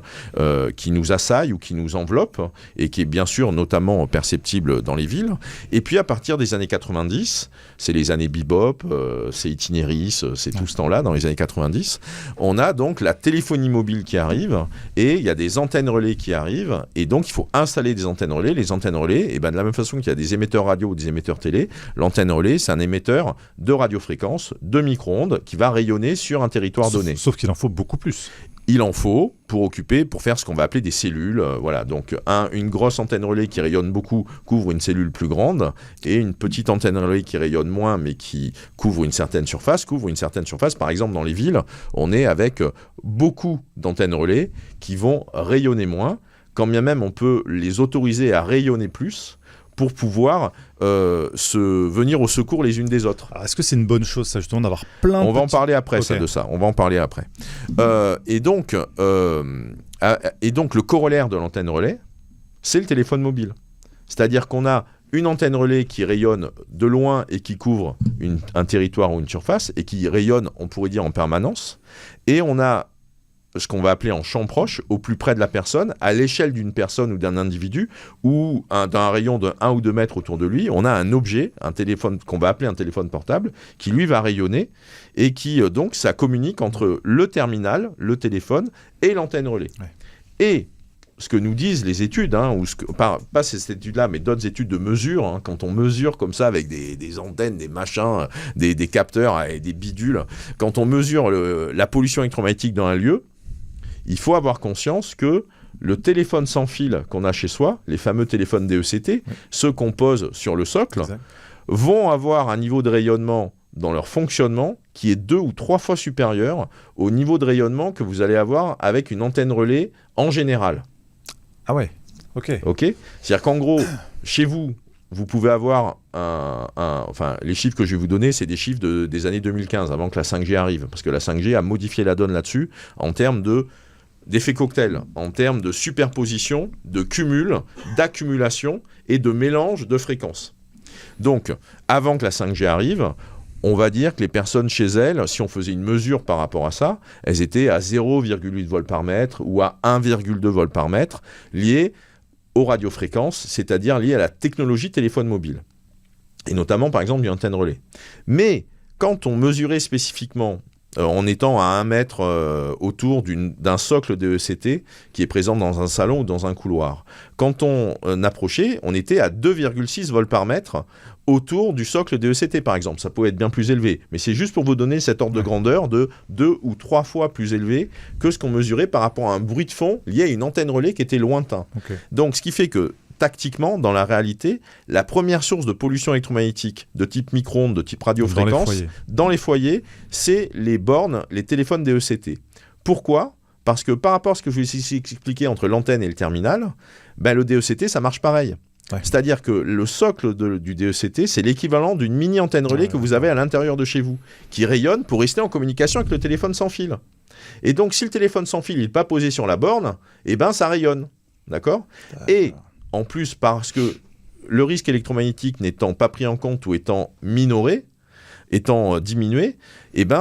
qui nous assaille ou qui nous enveloppe et qui est bien sûr notamment perceptible dans les villes. Et puis à partir des années 90, c'est les années bebop, c'est Itinéris, c'est tout ce temps-là, dans les années 90, on a donc la téléphonie mobile qui arrive et il y a des antennes relais qui arrivent et donc il faut installer des antennes relais. Les antennes relais, et ben de la même façon qu'il y a des émetteurs radio ou des émetteurs télé, l'antenne relais, c'est un émetteur de radiofréquence, de micro-ondes, qui va rayonner sur un territoire donné. Sauf qu'il en faut beaucoup plus. Il en faut pour faire ce qu'on va appeler des cellules. Voilà. Donc, une grosse antenne relais qui rayonne beaucoup couvre une cellule plus grande, et une petite antenne relais qui rayonne moins, mais qui couvre une certaine surface. Par exemple, dans les villes, on est avec beaucoup d'antennes relais qui vont rayonner moins, quand bien même on peut les autoriser à rayonner plus, pour pouvoir venir au secours les unes des autres. Alors, est-ce que c'est une bonne chose, ça, justement, d'avoir plein de... On va en parler après, de ça. On va en parler après. Et donc, le corollaire de l'antenne relais, c'est le téléphone mobile. C'est-à-dire qu'on a une antenne relais qui rayonne de loin et qui couvre un territoire ou une surface, et qui rayonne, on pourrait dire, en permanence. Et on a ce qu'on va appeler en champ proche, au plus près de la personne, à l'échelle d'une personne ou d'un individu, ou d'un rayon de 1 ou 2 mètres autour de lui, on a un objet, un téléphone qu'on va appeler un téléphone portable, qui lui va rayonner, et qui donc ça communique entre le terminal, le téléphone, et l'antenne relais. Ouais. Et ce que nous disent les études, pas ces études-là, mais d'autres études de mesure, quand on mesure comme ça avec des antennes, des machins, des capteurs et des bidules, quand on mesure la pollution électromagnétique dans un lieu, il faut avoir conscience que le téléphone sans fil qu'on a chez soi, les fameux téléphones DECT, ceux qu'on pose sur le socle, vont avoir un niveau de rayonnement dans leur fonctionnement qui est 2 ou 3 fois supérieur au niveau de rayonnement que vous allez avoir avec une antenne relais en général. Ah ouais, ok. C'est-à-dire qu'en gros, chez vous, vous pouvez avoir les chiffres que je vais vous donner, c'est des chiffres des années 2015, avant que la 5G arrive, parce que la 5G a modifié la donne là-dessus en termes d'effet cocktail, en termes de superposition, de cumul, d'accumulation et de mélange de fréquences. Donc, avant que la 5G arrive, on va dire que les personnes chez elles, si on faisait une mesure par rapport à ça, elles étaient à 0,8 volts par mètre ou à 1,2 volts par mètre, liées aux radiofréquences, c'est-à-dire liées à la technologie téléphone mobile. Et notamment, par exemple, du antenne relais. Mais quand on mesurait spécifiquement en étant à 1 mètre autour d'un socle DECT qui est présent dans un salon ou dans un couloir. Quand on approchait, on était à 2,6 volts par mètre autour du socle DECT, par exemple. Ça pouvait être bien plus élevé, mais c'est juste pour vous donner cet ordre de grandeur de 2 ou 3 fois plus élevé que ce qu'on mesurait par rapport à un bruit de fond lié à une antenne relais qui était lointain. Okay. Donc, ce qui fait que tactiquement, dans la réalité, la première source de pollution électromagnétique de type micro-ondes, de type radiofréquence, dans les foyers, c'est les bornes, les téléphones DECT. Pourquoi ? Parce que par rapport à ce que je vous ai expliqué entre l'antenne et le terminal, le DECT, ça marche pareil. Ouais. C'est-à-dire que le socle du DECT, c'est l'équivalent d'une mini-antenne relais que vous avez à l'intérieur de chez vous, qui rayonne pour rester en communication avec le téléphone sans fil. Et donc, si le téléphone sans fil n'est pas posé sur la borne, ça rayonne. D'accord ? Et en plus, parce que le risque électromagnétique n'étant pas pris en compte ou étant minoré, étant diminué,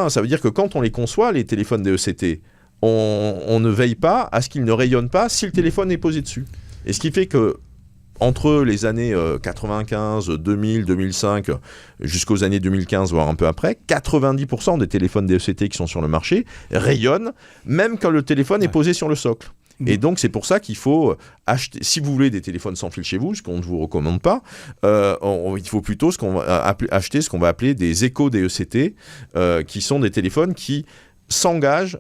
ça veut dire que quand on les conçoit, les téléphones DECT, on ne veille pas à ce qu'ils ne rayonnent pas si le téléphone est posé dessus. Et ce qui fait que entre les années 95, 2000, 2005, jusqu'aux années 2015, voire un peu après, 90% des téléphones DECT qui sont sur le marché rayonnent, même quand le téléphone est posé sur le socle. Et donc, c'est pour ça qu'il faut acheter, si vous voulez des téléphones sans fil chez vous, ce qu'on ne vous recommande pas, il faut plutôt acheter ce qu'on va appeler des échos DECT, qui sont des téléphones qui s'engagent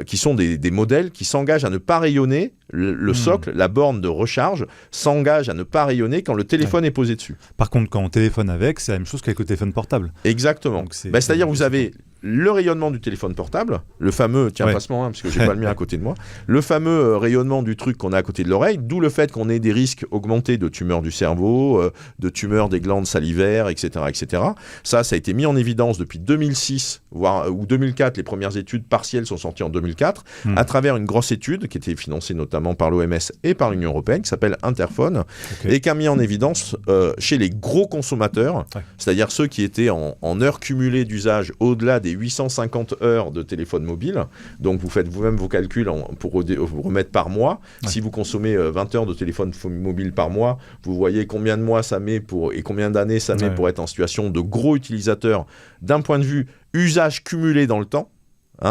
qui sont des modèles qui s'engagent à ne pas rayonner le socle, la borne de recharge s'engage à ne pas rayonner quand le téléphone est posé dessus. Par contre, quand on téléphone avec, c'est la même chose qu'avec le téléphone portable. Exactement. C'est-à-dire vous avez le rayonnement du téléphone portable, le fameux, passe-moi parce que j'ai pas le mien à côté de moi, le fameux rayonnement du truc qu'on a à côté de l'oreille, d'où le fait qu'on ait des risques augmentés de tumeurs du cerveau, de tumeurs des glandes salivaires, etc., etc. Ça a été mis en évidence depuis 2006, ou 2004, les premières études partielles sont sorties en 2004, à travers une grosse étude qui était financée notamment par l'OMS et par l'Union européenne, qui s'appelle Interphone, et qui a mis en évidence chez les gros consommateurs, c'est-à-dire ceux qui étaient en heures cumulées d'usage au-delà des 850 heures de téléphone mobile. Donc vous faites vous-même vos calculs pour remettre par mois. Si vous consommez 20 heures de téléphone mobile par mois, vous voyez combien de mois ça met et combien d'années ça met pour être en situation de gros utilisateur d'un point de vue usage cumulé dans le temps.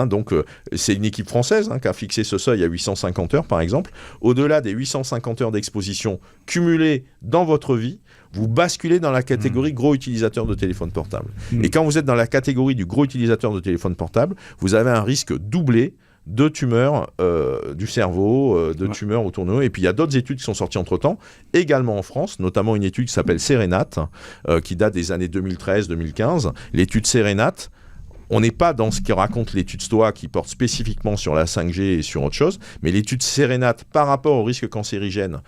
Donc c'est une équipe française qui a fixé ce seuil à 850 heures par exemple. Au-delà des 850 heures d'exposition cumulées dans votre vie, vous basculez dans la catégorie gros utilisateur de téléphone portable. Et quand vous êtes dans la catégorie du gros utilisateur de téléphone portable, vous avez un risque doublé de tumeurs du cerveau, de tumeurs autour de nous. Et puis il y a d'autres études qui sont sorties entre-temps, également en France, notamment une étude qui s'appelle Sérénate, qui date des années 2013-2015. L'étude Sérénate, on n'est pas dans ce que raconte l'étude STOA qui porte spécifiquement sur la 5G et sur autre chose, mais l'étude Sérénate par rapport au risque cancérigène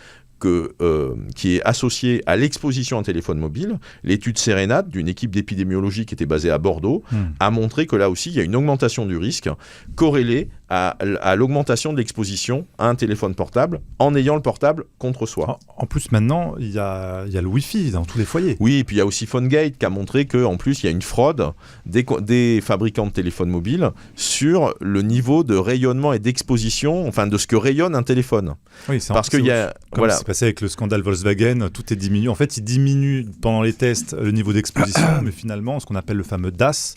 qui est associé à l'exposition à un téléphone mobile, l'étude Sérénate d'une équipe d'épidémiologie qui était basée à Bordeaux a montré que là aussi, il y a une augmentation du risque corrélée à l'augmentation de l'exposition à un téléphone portable en ayant le portable contre soi. En plus, maintenant, il y a le Wi-Fi dans tous les foyers. Oui, et puis il y a aussi PhoneGate qui a montré qu'en plus, il y a une fraude des fabricants de téléphones mobiles sur le niveau de rayonnement et d'exposition, enfin de ce que rayonne un téléphone. Oui, parce qu'il y a... Comme c'est passé avec le scandale Volkswagen, tout est diminué. En fait, il diminue pendant les tests le niveau d'exposition, mais finalement, ce qu'on appelle le fameux DAS,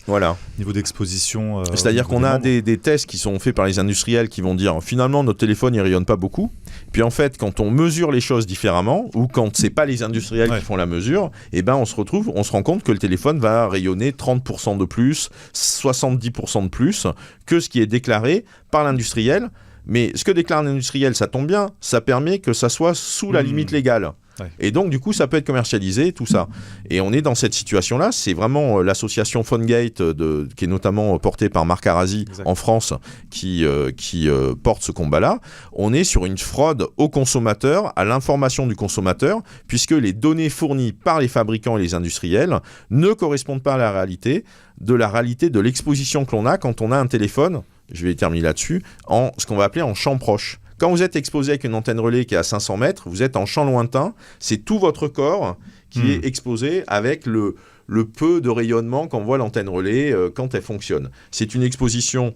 niveau d'exposition... C'est-à-dire qu'on a des tests qui sont faits par les industriels qui vont dire finalement notre téléphone il rayonne pas beaucoup, puis en fait quand on mesure les choses différemment ou quand c'est pas les industriels qui font la mesure, on se rend compte que le téléphone va rayonner 30% de plus, 70% de plus que ce qui est déclaré par l'industriel. Mais ce que déclare l'industriel, ça tombe bien, ça permet que ça soit sous la limite légale. Et donc, du coup, ça peut être commercialisé, tout ça. Et on est dans cette situation-là. C'est vraiment l'association PhoneGate, qui est notamment portée par Marc Arasi en France, qui porte ce combat-là. On est sur une fraude au consommateur, à l'information du consommateur, puisque les données fournies par les fabricants et les industriels ne correspondent pas à la réalité de l'exposition que l'on a quand on a un téléphone, je vais terminer là-dessus, en ce qu'on va appeler en champ proche. Quand vous êtes exposé avec une antenne relais qui est à 500 mètres, vous êtes en champ lointain, c'est tout votre corps qui est exposé avec le peu de rayonnement qu'on voit l'antenne relais quand elle fonctionne. C'est une exposition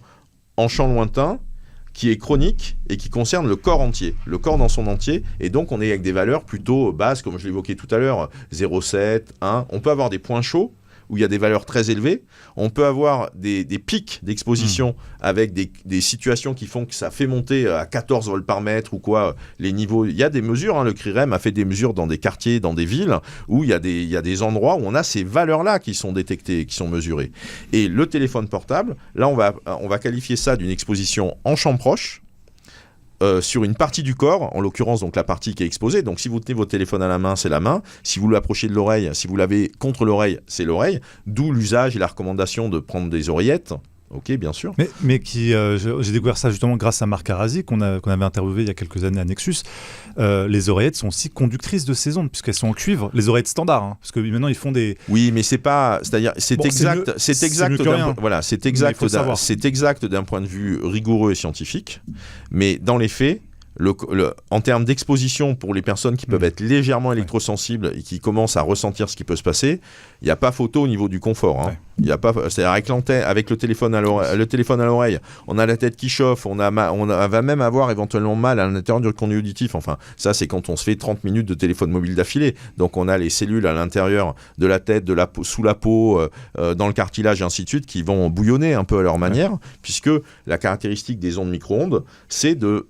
en champ lointain qui est chronique et qui concerne le corps entier, le corps dans son entier, et donc on est avec des valeurs plutôt basses, comme je l'évoquais tout à l'heure, 0,7, 1. On peut avoir des points chauds, où il y a des valeurs très élevées. On peut avoir des pics d'exposition avec des situations qui font que ça fait monter à 14 volts par mètre ou quoi, les niveaux. Il y a des mesures, le CRIREM a fait des mesures dans des quartiers, dans des villes, où il y a des endroits où on a ces valeurs-là qui sont détectées, qui sont mesurées. Et le téléphone portable, là, on va qualifier ça d'une exposition en champ proche, sur une partie du corps, en l'occurrence donc la partie qui est exposée. Donc si vous tenez votre téléphone à la main, c'est la main. Si vous l'approchez de l'oreille, si vous l'avez contre l'oreille, c'est l'oreille. D'où l'usage et la recommandation de prendre des oreillettes. Ok, bien sûr. Mais j'ai découvert ça justement grâce à Marc Arasi qu'on avait interviewé il y a quelques années à Nexus. Les oreillettes sont aussi conductrices de ces ondes puisqu'elles sont en cuivre. Les oreillettes standards, parce que maintenant ils font des. Oui, mais c'est pas, c'est-à-dire c'est exact, c'est exact d'un point de vue rigoureux et scientifique. Mais dans les faits, en termes d'exposition pour les personnes qui peuvent être légèrement électrosensibles et qui commencent à ressentir ce qui peut se passer, il n'y a pas photo au niveau du confort. Hein. Il y a pas, c'est-à-dire avec le téléphone à l'oreille, on a la tête qui chauffe, on va même avoir éventuellement mal à l'intérieur du conduit auditif. Enfin, ça c'est quand on se fait 30 minutes de téléphone mobile d'affilée. Donc on a les cellules à l'intérieur de la tête, sous la peau, dans le cartilage et ainsi de suite, qui vont bouillonner un peu à leur manière, puisque la caractéristique des ondes micro-ondes, c'est de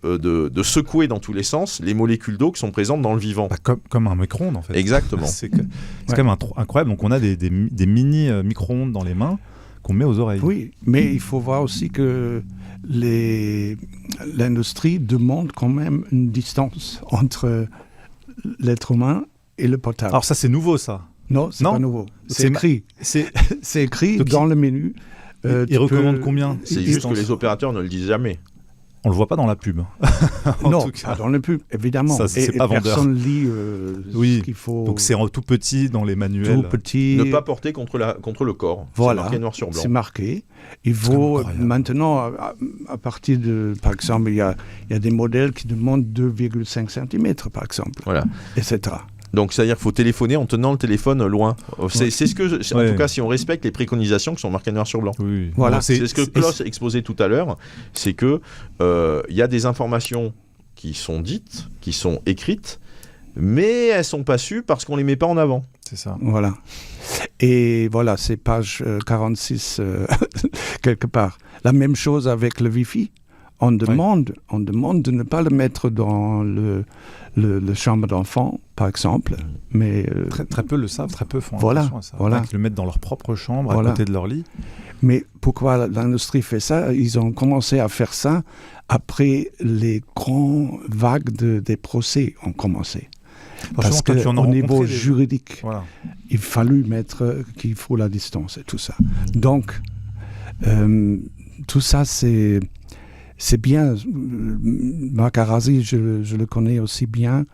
secouer dans tous les sens les molécules d'eau qui sont présentes dans le vivant. Comme un micro-ondes en fait. Exactement. C'est quand même incroyable. Donc on a des mini micro-ondes dans les mains qu'on met aux oreilles. Oui, mais il faut voir aussi que l'industrie demande quand même une distance entre l'être humain et le portable. Alors ça c'est nouveau ça. Non, c'est pas nouveau. C'est écrit. C'est écrit dans le menu. Ils recommandent combien? C'est juste que les opérateurs ne le disent jamais. On le voit pas dans la pub. Non, pas dans la pub, évidemment. Ça, c'est pas vendeur. Personne lit ce qu'il faut. Donc c'est tout petit dans les manuels. Tout petit. Ne pas porter contre le corps. Voilà. C'est marqué noir sur blanc. C'est marqué. Il faut maintenant, à partir de, par exemple, il y a des modèles qui demandent 2,5 cm, par exemple. Voilà. Etc. Donc, c'est-à-dire qu'il faut téléphoner en tenant le téléphone loin. C'est ce que, en tout cas, si on respecte les préconisations qui sont marquées noir sur blanc. Oui. Voilà. C'est ce que Klaus exposait tout à l'heure, c'est que y a des informations qui sont dites, qui sont écrites, mais elles sont pas sues parce qu'on les met pas en avant. C'est ça. Voilà. Et voilà, c'est page 46 quelque part. La même chose avec le Wi-Fi. On demande de ne pas le mettre dans le chambre d'enfant, par exemple. Mais très peu le savent, très peu font attention à ça. Voilà. Ils le mettent dans leur propre chambre, à côté de leur lit. Mais pourquoi l'industrie fait ça? Ils ont commencé à faire ça après les grandes vagues des procès ont commencé. Parce qu'au niveau juridique, il fallut mettre qu'il faut la distance et tout ça. Donc, tout ça, c'est bien. Marc Arasi, je le connais aussi bien.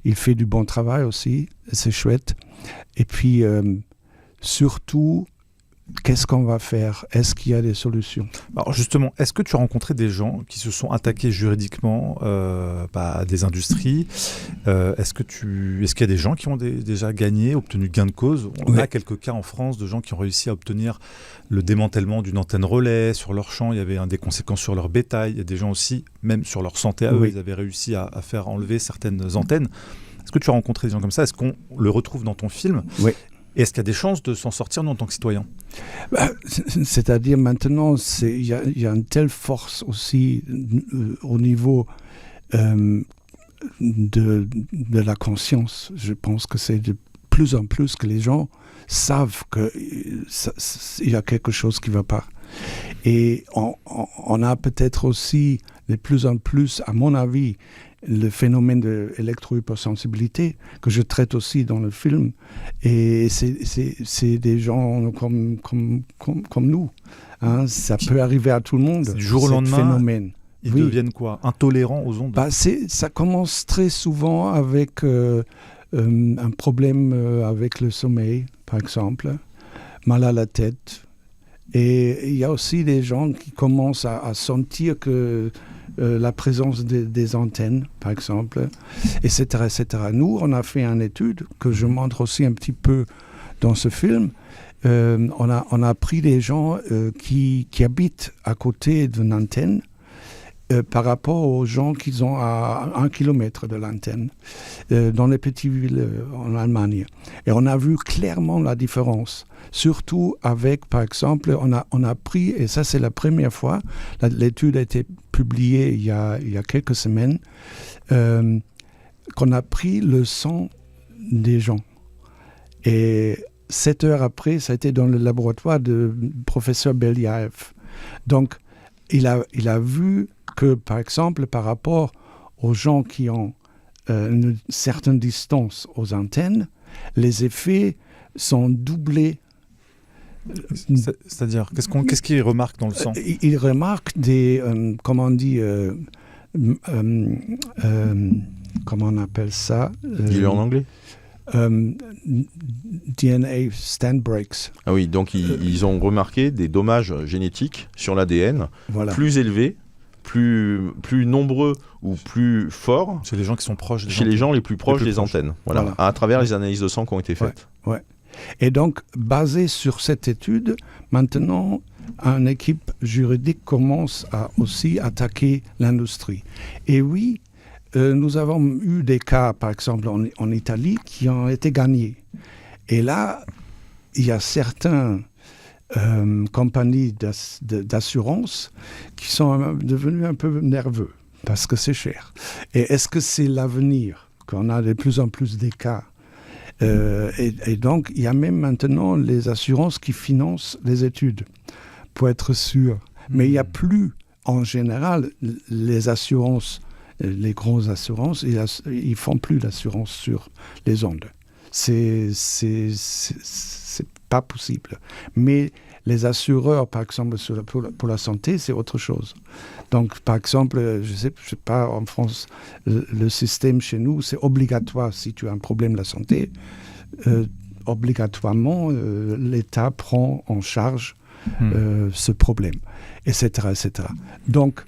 Il fait du bon travail aussi. C'est chouette. Et puis, surtout, qu'est-ce qu'on va faire? Est-ce qu'il y a des solutions? Alors justement, est-ce que tu as rencontré des gens qui se sont attaqués juridiquement à des industries? Est-ce qu'il y a des gens qui ont déjà gagné, obtenu gain de cause? On a quelques cas en France de gens qui ont réussi à obtenir le démantèlement d'une antenne relais sur leur champ. Il y avait des conséquences sur leur bétail. Il y a des gens aussi, même sur leur santé à eux, ils avaient réussi à faire enlever certaines antennes. Est-ce que tu as rencontré des gens comme ça? Est-ce qu'on le retrouve dans ton film? Oui. Et est-ce qu'il y a des chances de s'en sortir, nous, en tant que citoyens? C'est-à-dire maintenant, il y a une telle force aussi au niveau de la conscience. Je pense que c'est de plus en plus que les gens savent qu'il y a quelque chose qui ne va pas. Et on a peut-être aussi de plus en plus, à mon avis, le phénomène de l'électro-hypersensibilité que je traite aussi dans le film. Et c'est des gens comme nous. Hein. Ça peut arriver à tout le monde. Du jour au lendemain, phénomène. Ils deviennent quoi? Intolérants aux ondes? Ça commence très souvent avec un problème avec le sommeil, par exemple, mal à la tête. Et il y a aussi des gens qui commencent à sentir que la présence des antennes, par exemple, etc., etc. Nous, on a fait une étude que je montre aussi un petit peu dans ce film. On a pris des gens qui habitent à côté d'une antenne par rapport aux gens qui sont à 1 kilomètre de l'antenne dans les petites villes en Allemagne. Et on a vu clairement la différence. Surtout avec, par exemple, on a pris, et ça c'est la première fois, l'étude a été publiée il y a quelques semaines, qu'on a pris le sang des gens. Et 7 heures après, ça a été dans le laboratoire du professeur Beliaev. Donc, il a vu que, par exemple, par rapport aux gens qui ont une certaine distance aux antennes, les effets sont doublés. C'est-à-dire, qu'est-ce qu'il remarque dans le sang? Il remarque des, comment on dit, comment on appelle ça? Dis-le en anglais. DNA stand breaks. Ah oui, donc ils ont remarqué des dommages génétiques sur l'ADN plus élevés plus nombreux ou plus forts chez les gens qui sont proches chez les gens les plus proches des antennes, voilà. À travers les analyses de sang qui ont été faites. Ouais. Et donc, basé sur cette étude, maintenant, une équipe juridique commence à aussi attaquer l'industrie. Et oui, nous avons eu des cas, par exemple en Italie, qui ont été gagnés. Et là, il y a certaines compagnies d'assurance qui sont devenues un peu nerveux parce que c'est cher. Et est-ce que c'est l'avenir qu'on a de plus en plus des cas? Et donc, il y a même maintenant les assurances qui financent les études pour être sûr. Mais il n'y a plus, en général, les assurances, les grosses assurances, ils ne font plus d'assurance sur les ondes. C'est pas possible. Mais les assureurs, par exemple, pour la santé, c'est autre chose. Donc, par exemple, je sais pas, en France, le système chez nous, c'est obligatoire. Si tu as un problème de la santé, obligatoirement, l'État prend en charge ce problème, etc., etc. Donc,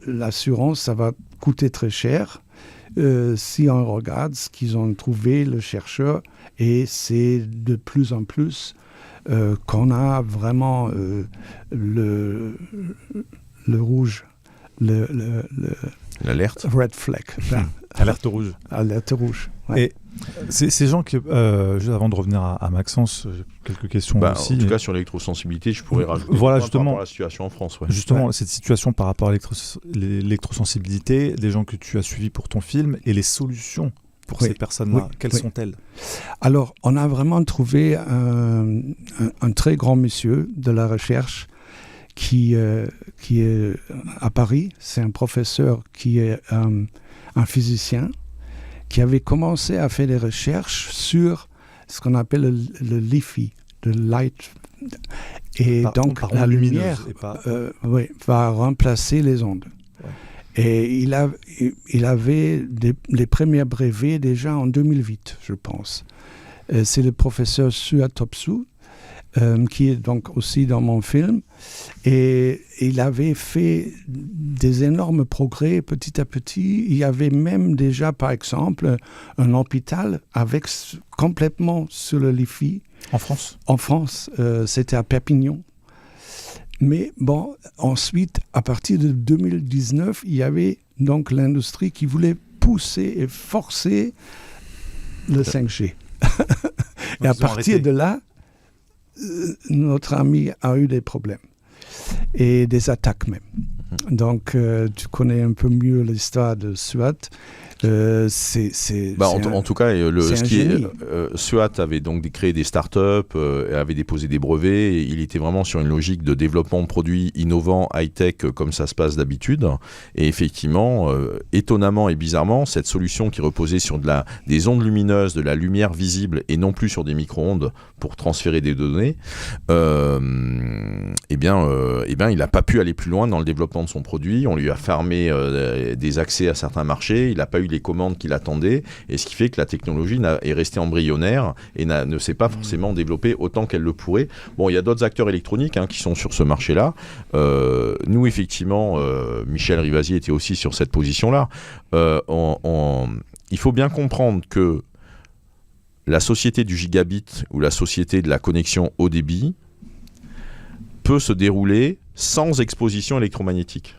l'assurance, ça va coûter très cher si on regarde ce qu'ils ont trouvé, le chercheur, et c'est de plus en plus qu'on a vraiment le rouge, l'alerte. Red flag. Alerte rouge. Alerte rouge. Ouais. Et ces gens qui, juste avant de revenir à Maxence, j'ai quelques questions aussi. En tout cas, sur l'électrosensibilité, je pourrais rajouter voilà, par rapport à la situation en France. Ouais. Justement, cette situation par rapport à l'électrosensibilité, des gens que tu as suivis pour ton film, et les solutions pour ces personnes-là, quelles sont-elles? Alors, on a vraiment trouvé un très grand monsieur de la recherche qui est à Paris. C'est un professeur qui est un physicien qui avait commencé à faire des recherches sur ce qu'on appelle le LiFi, le light. Et donc, la lumière va remplacer les ondes. Ouais. Et il avait les premiers brevets déjà en 2008, je pense. C'est le professeur Suat Topsu, qui est donc aussi dans mon film. Et il avait fait des énormes progrès petit à petit. Il y avait même déjà, par exemple, un hôpital avec complètement sur le LiFi. En France? En France, c'était à Perpignan. Mais bon, ensuite, à partir de 2019, il y avait donc l'industrie qui voulait pousser et forcer le 5G. Et à partir de là, notre ami a eu des problèmes et des attaques même. Donc, tu connais un peu mieux l'histoire de Suat. En tout cas, Suat avait donc créé des startups, avait déposé des brevets. Et il était vraiment sur une logique de développement de produits innovants, high-tech, comme ça se passe d'habitude. Et effectivement, étonnamment et bizarrement, cette solution qui reposait sur des ondes lumineuses, de la lumière visible et non plus sur des micro-ondes pour transférer des données, il n'a pas pu aller plus loin dans le développement de son produit. On lui a fermé des accès à certains marchés. Il n'a pas eu les commandes qu'il attendait, et ce qui fait que la technologie est restée embryonnaire et ne s'est pas forcément développée autant qu'elle le pourrait. Bon, il y a d'autres acteurs électroniques qui sont sur ce marché-là. Nous, effectivement, Michel Rivasi était aussi sur cette position-là. Il faut bien comprendre que la société du gigabit ou la société de la connexion haut débit peut se dérouler sans exposition électromagnétique.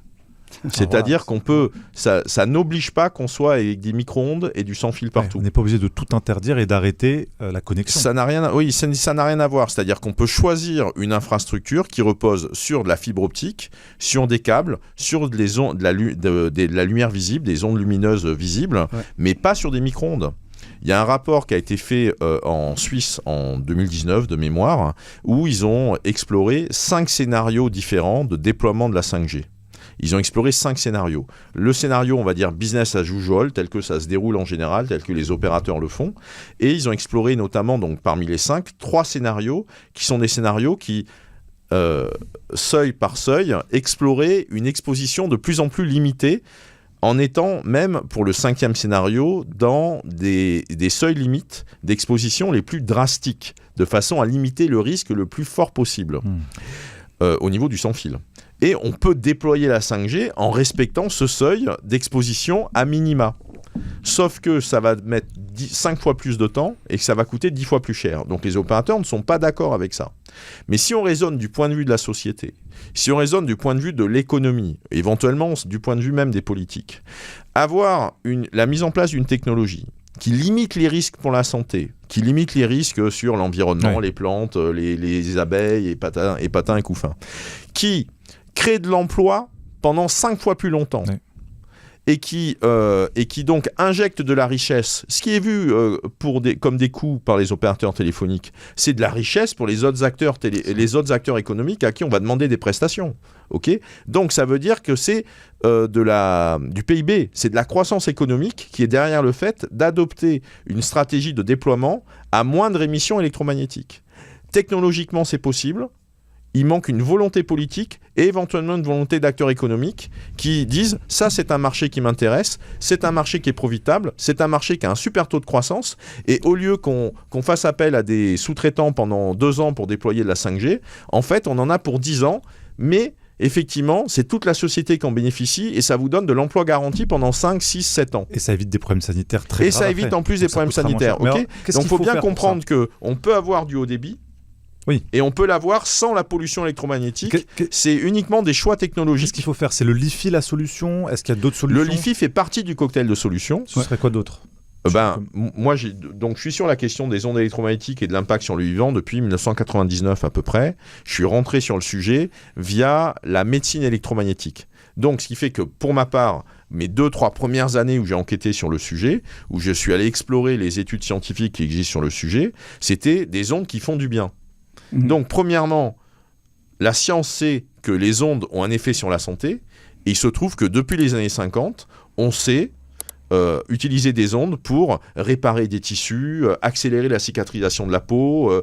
C'est-à-dire qu'on peut, ça n'oblige pas qu'on soit avec des micro-ondes et du sans-fil partout. On n'est pas obligé de tout interdire et d'arrêter la connexion. Ça n'a rien à voir. C'est-à-dire qu'on peut choisir une infrastructure qui repose sur de la fibre optique, sur des câbles, sur de la lumière visible, des ondes lumineuses visibles, mais pas sur des micro-ondes. Il y a un rapport qui a été fait en Suisse en 2019 de mémoire, où ils ont exploré 5 scénarios différents de déploiement de la 5G. Ils ont exploré 5 scénarios. Le scénario, on va dire business as usual, tel que ça se déroule en général, tel que les opérateurs le font. Et ils ont exploré notamment, donc, parmi les 5, 3 scénarios qui sont des scénarios qui, seuil par seuil, exploraient une exposition de plus en plus limitée, en étant même, pour le 5e scénario, dans des seuils limites d'exposition les plus drastiques, de façon à limiter le risque le plus fort possible. Au niveau du sans-fil. Et on peut déployer la 5G en respectant ce seuil d'exposition à minima. Sauf que ça va mettre 5 fois plus de temps et que ça va coûter 10 fois plus cher. Donc les opérateurs ne sont pas d'accord avec ça. Mais si on raisonne du point de vue de la société, si on raisonne du point de vue de l'économie, éventuellement du point de vue même des politiques, avoir la mise en place d'une technologie qui limite les risques pour la santé, qui limite les risques sur l'environnement, les plantes, les abeilles et patins et couffins, qui crée de l'emploi pendant 5 fois plus longtemps, et qui donc injecte de la richesse. Ce qui est vu comme des coûts par les opérateurs téléphoniques, c'est de la richesse pour les autres acteurs économiques à qui on va demander des prestations. Okay, donc ça veut dire que c'est du PIB, c'est de la croissance économique qui est derrière le fait d'adopter une stratégie de déploiement à moindre émissions électromagnétiques. Technologiquement, c'est possible. Il manque une volonté politique et éventuellement une volonté d'acteurs économiques qui disent « ça, c'est un marché qui m'intéresse, c'est un marché qui est profitable, c'est un marché qui a un super taux de croissance et au lieu qu'on fasse appel à des sous-traitants pendant 2 ans pour déployer de la 5G, en fait, on en a pour 10 ans, mais effectivement, c'est toute la société qui en bénéficie et ça vous donne de l'emploi garanti pendant 5, 6, 7 ans. Et ça évite des problèmes sanitaires très graves. Et ça évite en plus des problèmes sanitaires. Okay, donc il faut bien comprendre qu'on peut avoir du haut débit. Oui. Et on peut l'avoir sans la pollution électromagnétique. C'est uniquement des choix technologiques. Qu'est-ce qu'il faut faire ? C'est le LiFi la solution ? Est-ce qu'il y a d'autres solutions ? Le LiFi fait partie du cocktail de solutions. Ce serait quoi d'autre ? Moi, je suis sur la question des ondes électromagnétiques et de l'impact sur le vivant depuis 1999 à peu près. Je suis rentré sur le sujet via la médecine électromagnétique. Donc, ce qui fait que pour ma part, mes 2-3 premières années où j'ai enquêté sur le sujet, où je suis allé explorer les études scientifiques qui existent sur le sujet, c'était des ondes qui font du bien. Donc, premièrement, la science sait que les ondes ont un effet sur la santé, et il se trouve que depuis les années 50, on sait utiliser des ondes pour réparer des tissus, accélérer la cicatrisation de la peau,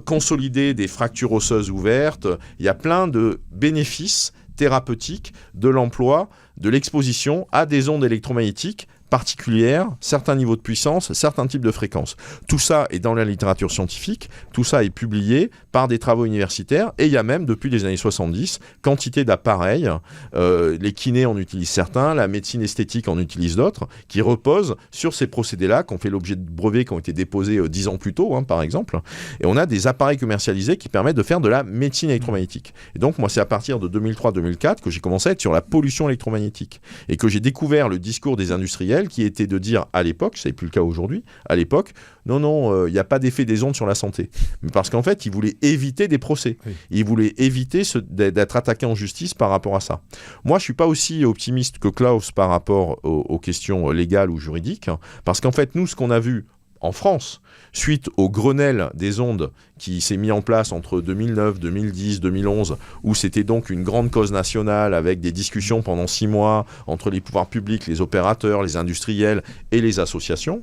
consolider des fractures osseuses ouvertes. Il y a plein de bénéfices thérapeutiques de l'emploi, de l'exposition à des ondes électromagnétiques particulières, certains niveaux de puissance, certains types de fréquences. Tout ça est dans la littérature scientifique, tout ça est publié par des travaux universitaires, et il y a même, depuis les années 70, quantité d'appareils, les kinés en utilisent certains, la médecine esthétique en utilise d'autres, qui reposent sur ces procédés-là, qui ont fait l'objet de brevets qui ont été déposés 10 ans plus tôt, par exemple, et on a des appareils commercialisés qui permettent de faire de la médecine électromagnétique. Et donc, moi, c'est à partir de 2003-2004 que j'ai commencé à être sur la pollution électromagnétique, et que j'ai découvert le discours des industriels qui était de dire à l'époque, ça n'est plus le cas aujourd'hui, à l'époque, non, il n'y a pas d'effet des ondes sur la santé. Mais parce qu'en fait, ils voulaient éviter des procès. Oui. Ils voulaient éviter d'être attaqués en justice par rapport à ça. Moi, je ne suis pas aussi optimiste que Klaus par rapport aux questions légales ou juridiques, parce qu'en fait, nous, ce qu'on a vu en France, suite au Grenelle des ondes qui s'est mis en place entre 2009, 2010, 2011, où c'était donc une grande cause nationale avec des discussions pendant 6 mois entre les pouvoirs publics, les opérateurs, les industriels et les associations.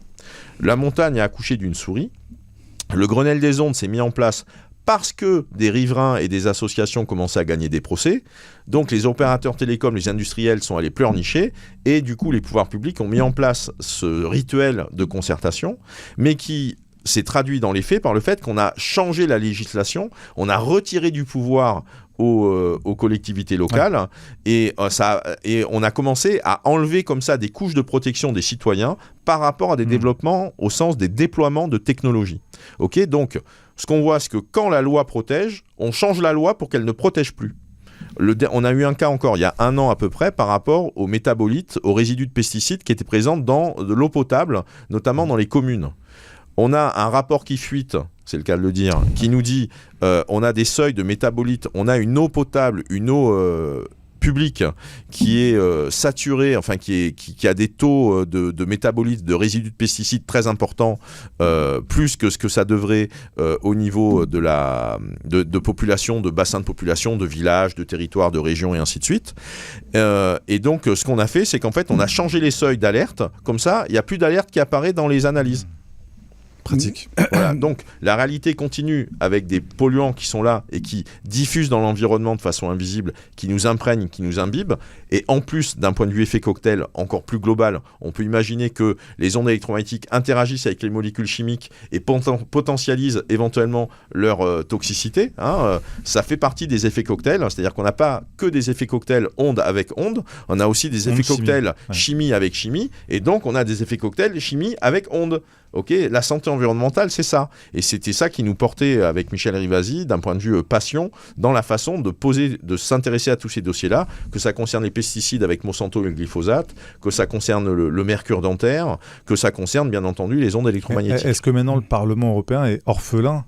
La montagne a accouché d'une souris. Le Grenelle des ondes s'est mis en place parce que des riverains et des associations commençaient à gagner des procès. Donc les opérateurs télécoms, les industriels sont allés pleurnicher et du coup les pouvoirs publics ont mis en place ce rituel de concertation, mais qui s'est traduit dans les faits par le fait qu'on a changé la législation, on a retiré du pouvoir aux collectivités locales et on a commencé à enlever comme ça des couches de protection des citoyens par rapport à des développements au sens des déploiements de technologies. Okay, donc, ce qu'on voit, c'est que quand la loi protège, on change la loi pour qu'elle ne protège plus. On a eu un cas encore il y a 1 an à peu près par rapport aux métabolites, aux résidus de pesticides qui étaient présents dans de l'eau potable, notamment dans les communes. On a un rapport qui fuite, c'est le cas de le dire, qui nous dit on a des seuils de métabolites, on a une eau potable, une eau publique qui est saturée, enfin qui a des taux de métabolites, de résidus de pesticides très importants, plus que ce que ça devrait au niveau de population, de bassins de population, de villages, de territoires, de régions et ainsi de suite. Et donc ce qu'on a fait, c'est qu'en fait on a changé les seuils d'alerte, comme ça il n'y a plus d'alerte qui apparaît dans les analyses. pratique. Voilà, donc la réalité continue avec des polluants qui sont là et qui diffusent dans l'environnement de façon invisible, qui nous imprègnent, qui nous imbibent. Et en plus, d'un point de vue effet cocktail encore plus global, on peut imaginer que les ondes électromagnétiques interagissent avec les molécules chimiques et potentialisent éventuellement leur toxicité. Ça fait partie des effets cocktails, c'est-à-dire qu'on n'a pas que des effets cocktails onde avec onde, on a aussi des effets cocktails chimie avec chimie, et donc on a des effets cocktails chimie avec onde. Ok, la santé environnementale, c'est ça. Et c'était ça qui nous portait avec Michel Rivasi, d'un point de vue passion, dans la façon de s'intéresser à tous ces dossiers-là, que ça concerne les pesticides avec Monsanto et le glyphosate, que ça concerne le mercure dentaire, que ça concerne bien entendu les ondes électromagnétiques. Est-ce que maintenant le Parlement européen est orphelin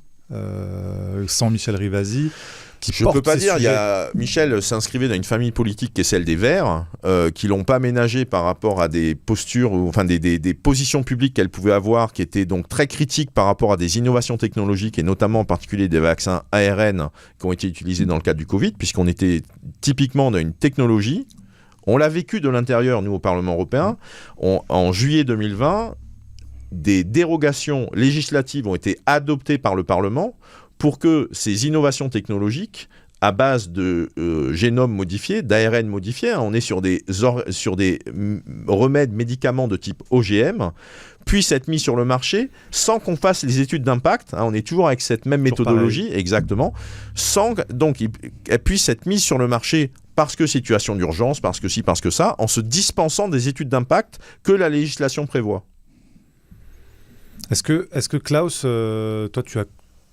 sans Michel Rivasi? Je ne peux pas dire. Michel s'inscrivait dans une famille politique qui est celle des Verts, qui l'ont pas ménagé par rapport à des postures, enfin des positions publiques qu'elle pouvait avoir, qui étaient donc très critiques par rapport à des innovations technologiques et notamment en particulier des vaccins ARN qui ont été utilisés dans le cadre du Covid, puisqu'on était typiquement dans une technologie. On l'a vécu de l'intérieur, nous, au Parlement européen. En juillet 2020, des dérogations législatives ont été adoptées par le Parlement pour que ces innovations technologiques à base de génome modifié, d'ARN modifié, on est sur des remèdes médicaments de type OGM, puissent être mis sur le marché sans qu'on fasse les études d'impact, on est toujours avec cette même méthodologie, exactement, donc elles puissent être mises sur le marché parce que situation d'urgence, parce que ci, parce que ça, en se dispensant des études d'impact que la législation prévoit. Est-ce que Klaus, toi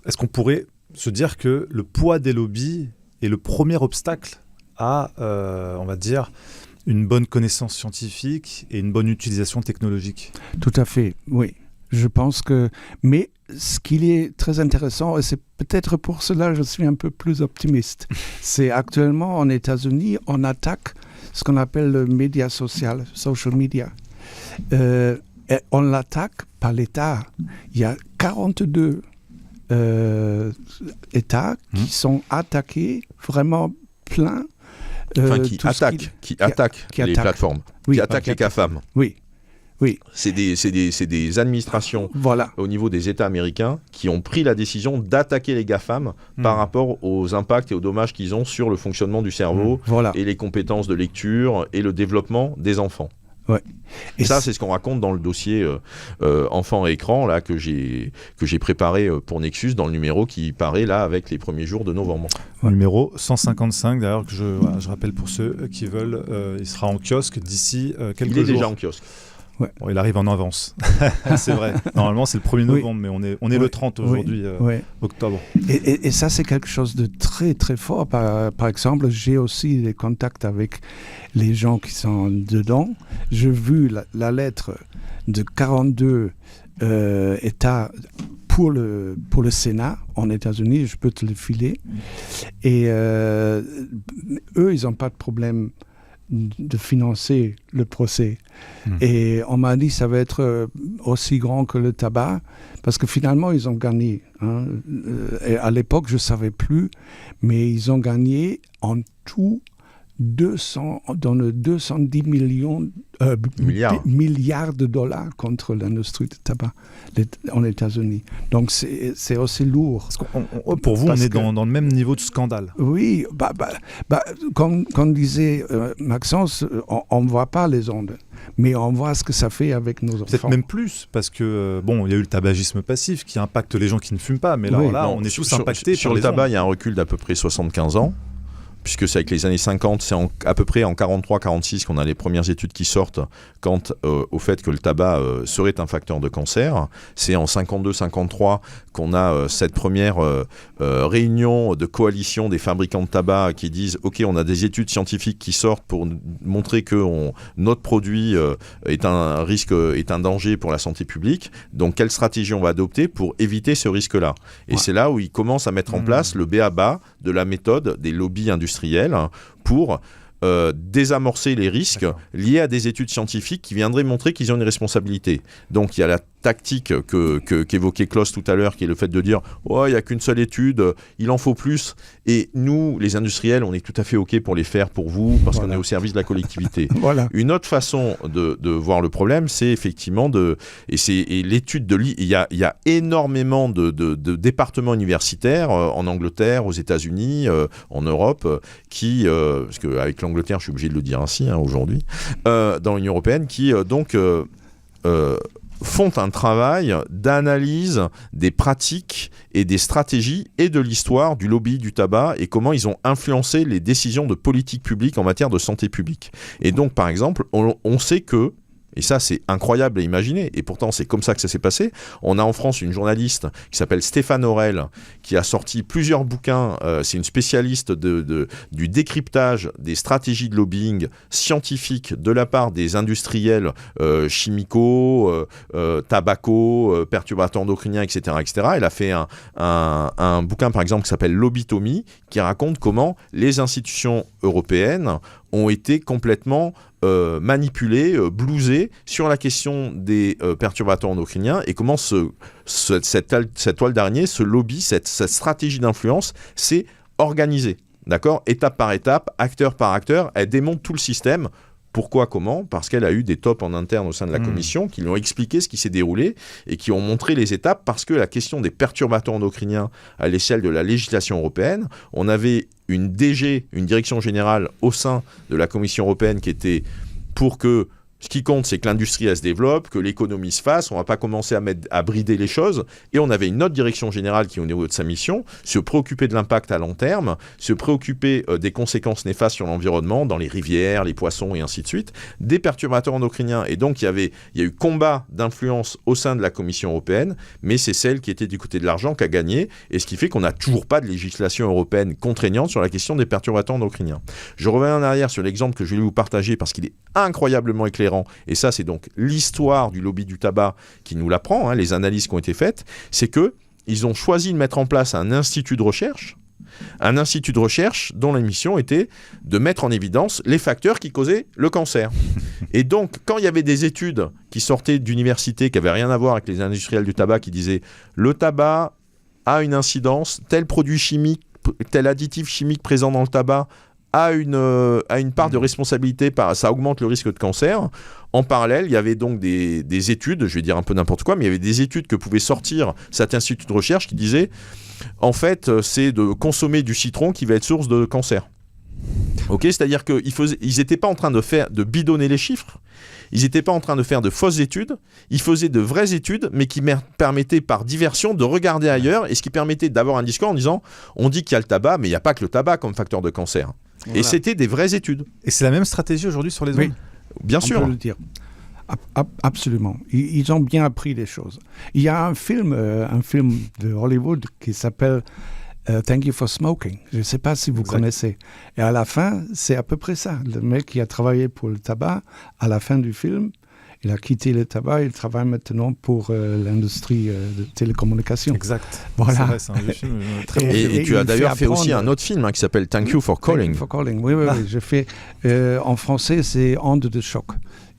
est-ce qu'on pourrait se dire que le poids des lobbies est le premier obstacle à, on va dire, une bonne connaissance scientifique et une bonne utilisation technologique? Tout à fait, oui. Je pense que... Mais ce qui est très intéressant, et c'est peut-être pour cela que je suis un peu plus optimiste, c'est actuellement en États-Unis, on attaque ce qu'on appelle le média social, social media. Et on l'attaque par l'État. Il y a 42 États qui sont attaqués vraiment plein. Qui attaquent les plateformes, qui attaquent les GAFAM. Oui. C'est des administrations au niveau des États américains qui ont pris la décision d'attaquer les GAFAM par rapport aux impacts et aux dommages qu'ils ont sur le fonctionnement du cerveau et les compétences de lecture et le développement des enfants. Ouais. Et ça, c'est ce qu'on raconte dans le dossier enfants et écran là, que j'ai préparé pour Nexus dans le numéro qui paraît là avec les premiers jours de novembre. Numéro 155, d'ailleurs, que je rappelle pour ceux qui veulent, il sera en kiosque d'ici quelques jours. Il est déjà en kiosque. Ouais. Bon, il arrive en avance, c'est vrai. Normalement, c'est le 1er novembre, mais on est le 30 aujourd'hui, octobre. Et ça, c'est quelque chose de très, très fort. Par exemple, j'ai aussi des contacts avec les gens qui sont dedans. J'ai vu la lettre de 42 États pour le Sénat en États-Unis. Je peux te le filer. Et eux, ils n'ont pas de problème de financer le procès. Et on m'a dit que ça va être aussi grand que le tabac, parce que finalement, ils ont gagné. Et à l'époque, je ne savais plus, mais ils ont gagné en tout dans le 210 milliards de dollars contre l'industrie du tabac en États-Unis. Donc c'est aussi lourd. Pour vous, on est dans le même niveau de scandale. Oui, comme disait Maxence, on ne voit pas les ondes, mais on voit ce que ça fait avec nos enfants. Peut-être même plus, parce que il y a eu le tabagisme passif qui impacte les gens qui ne fument pas, mais on est tous impactés sur le tabac. Il y a un recul d'à peu près 75 ans. Puisque c'est avec les années 50, c'est à peu près en 43-46 qu'on a les premières études qui sortent quant au fait que le tabac serait un facteur de cancer. C'est en 52-53 qu'on a cette première réunion de coalition des fabricants de tabac qui disent « Ok, on a des études scientifiques qui sortent pour montrer que notre produit est un risque, est un danger pour la santé publique. Donc, quelle stratégie on va adopter pour éviter ce risque-là » Et c'est là où ils commencent à mettre en place le b.a.-ba de la méthode des lobbies industriels pour désamorcer les risques liés à des études scientifiques qui viendraient montrer qu'ils ont une responsabilité. Donc il y a tactique qu'évoquait Klaus tout à l'heure, qui est le fait de dire « Oh, il n'y a qu'une seule étude, il en faut plus ». Et nous, les industriels, on est tout à fait OK pour les faire pour vous, parce qu'on est au service de la collectivité. Voilà. Une autre façon de voir le problème, c'est effectivement et l'étude de il y a énormément de départements universitaires en Angleterre, aux États-Unis, en Europe, qui, parce qu'avec l'Angleterre, je suis obligé de le dire ainsi aujourd'hui, dans l'Union européenne, qui font un travail d'analyse des pratiques et des stratégies et de l'histoire du lobby du tabac et comment ils ont influencé les décisions de politique publique en matière de santé publique. Et donc, par exemple, on sait que, et ça c'est incroyable à imaginer, et pourtant c'est comme ça que ça s'est passé, on a en France une journaliste qui s'appelle Stéphane Aurel, qui a sorti plusieurs bouquins, c'est une spécialiste du décryptage des stratégies de lobbying scientifiques de la part des industriels chimicaux, tabacaux, perturbateurs endocriniens, etc., etc. Elle a fait un bouquin par exemple qui s'appelle Lobbytomie, qui raconte comment les institutions européennes ont été complètement manipulés, blousés sur la question des perturbateurs endocriniens et comment cette toile d'araignée, ce lobby, cette stratégie d'influence s'est organisée. D'accord ? Étape par étape, acteur par acteur, elle démonte tout le système. Pourquoi, comment ? Parce qu'elle a eu des tops en interne au sein de la commission qui lui ont expliqué ce qui s'est déroulé et qui ont montré les étapes, parce que la question des perturbateurs endocriniens à l'échelle de la législation européenne, on avait une DG, une direction générale au sein de la Commission européenne qui était pour que ce qui compte, c'est que l'industrie, elle se développe, que l'économie se fasse, on ne va pas commencer à brider les choses. Et on avait une autre direction générale qui, au niveau de sa mission, se préoccupait de l'impact à long terme, se préoccupait des conséquences néfastes sur l'environnement, dans les rivières, les poissons et ainsi de suite, des perturbateurs endocriniens. Et donc, il y a eu combat d'influence au sein de la Commission européenne, mais c'est celle qui était du côté de l'argent qui a gagné, et ce qui fait qu'on n'a toujours pas de législation européenne contraignante sur la question des perturbateurs endocriniens. Je reviens en arrière sur l'exemple que je vais vous partager parce qu'il est incroyablement éclairant. Et ça, c'est donc l'histoire du lobby du tabac qui nous l'apprend, les analyses qui ont été faites, c'est qu'ils ont choisi de mettre en place un institut de recherche dont la mission était de mettre en évidence les facteurs qui causaient le cancer. Et donc, quand il y avait des études qui sortaient d'universités qui n'avaient rien à voir avec les industriels du tabac, qui disaient « le tabac a une incidence, tel produit chimique, tel additif chimique présent dans le tabac a une part de responsabilité, ça augmente le risque de cancer ». En parallèle, il y avait donc des études, je vais dire un peu n'importe quoi, mais il y avait des études que pouvait sortir cet institut de recherche qui disait en fait, c'est de consommer du citron qui va être source de cancer. Ok, c'est-à-dire qu'ils n'étaient pas en train de bidonner les chiffres, ils n'étaient pas en train de faire de fausses études, ils faisaient de vraies études, mais qui permettaient par diversion de regarder ailleurs, et ce qui permettait d'avoir un discours en disant on dit qu'il y a le tabac, mais il n'y a pas que le tabac comme facteur de cancer. Voilà. Et c'était des vraies études. Et c'est la même stratégie aujourd'hui sur les ondes ? Oui. Bien sûr. On peut le dire. Absolument. Ils ont bien appris les choses. Il y a un film de Hollywood qui s'appelle Thank You for Smoking. Je ne sais pas si vous connaissez. Et à la fin, c'est à peu près ça. Le mec qui a travaillé pour le tabac, à la fin du film, il a quitté le tabac, il travaille maintenant pour l'industrie de télécommunications. Exact. Voilà. C'est un vieux film très bon. Et tu as d'ailleurs fait aussi un autre film qui s'appelle Thank You for Calling. Thank You for Calling, oui. Je fais, en français, c'est Onde de choc.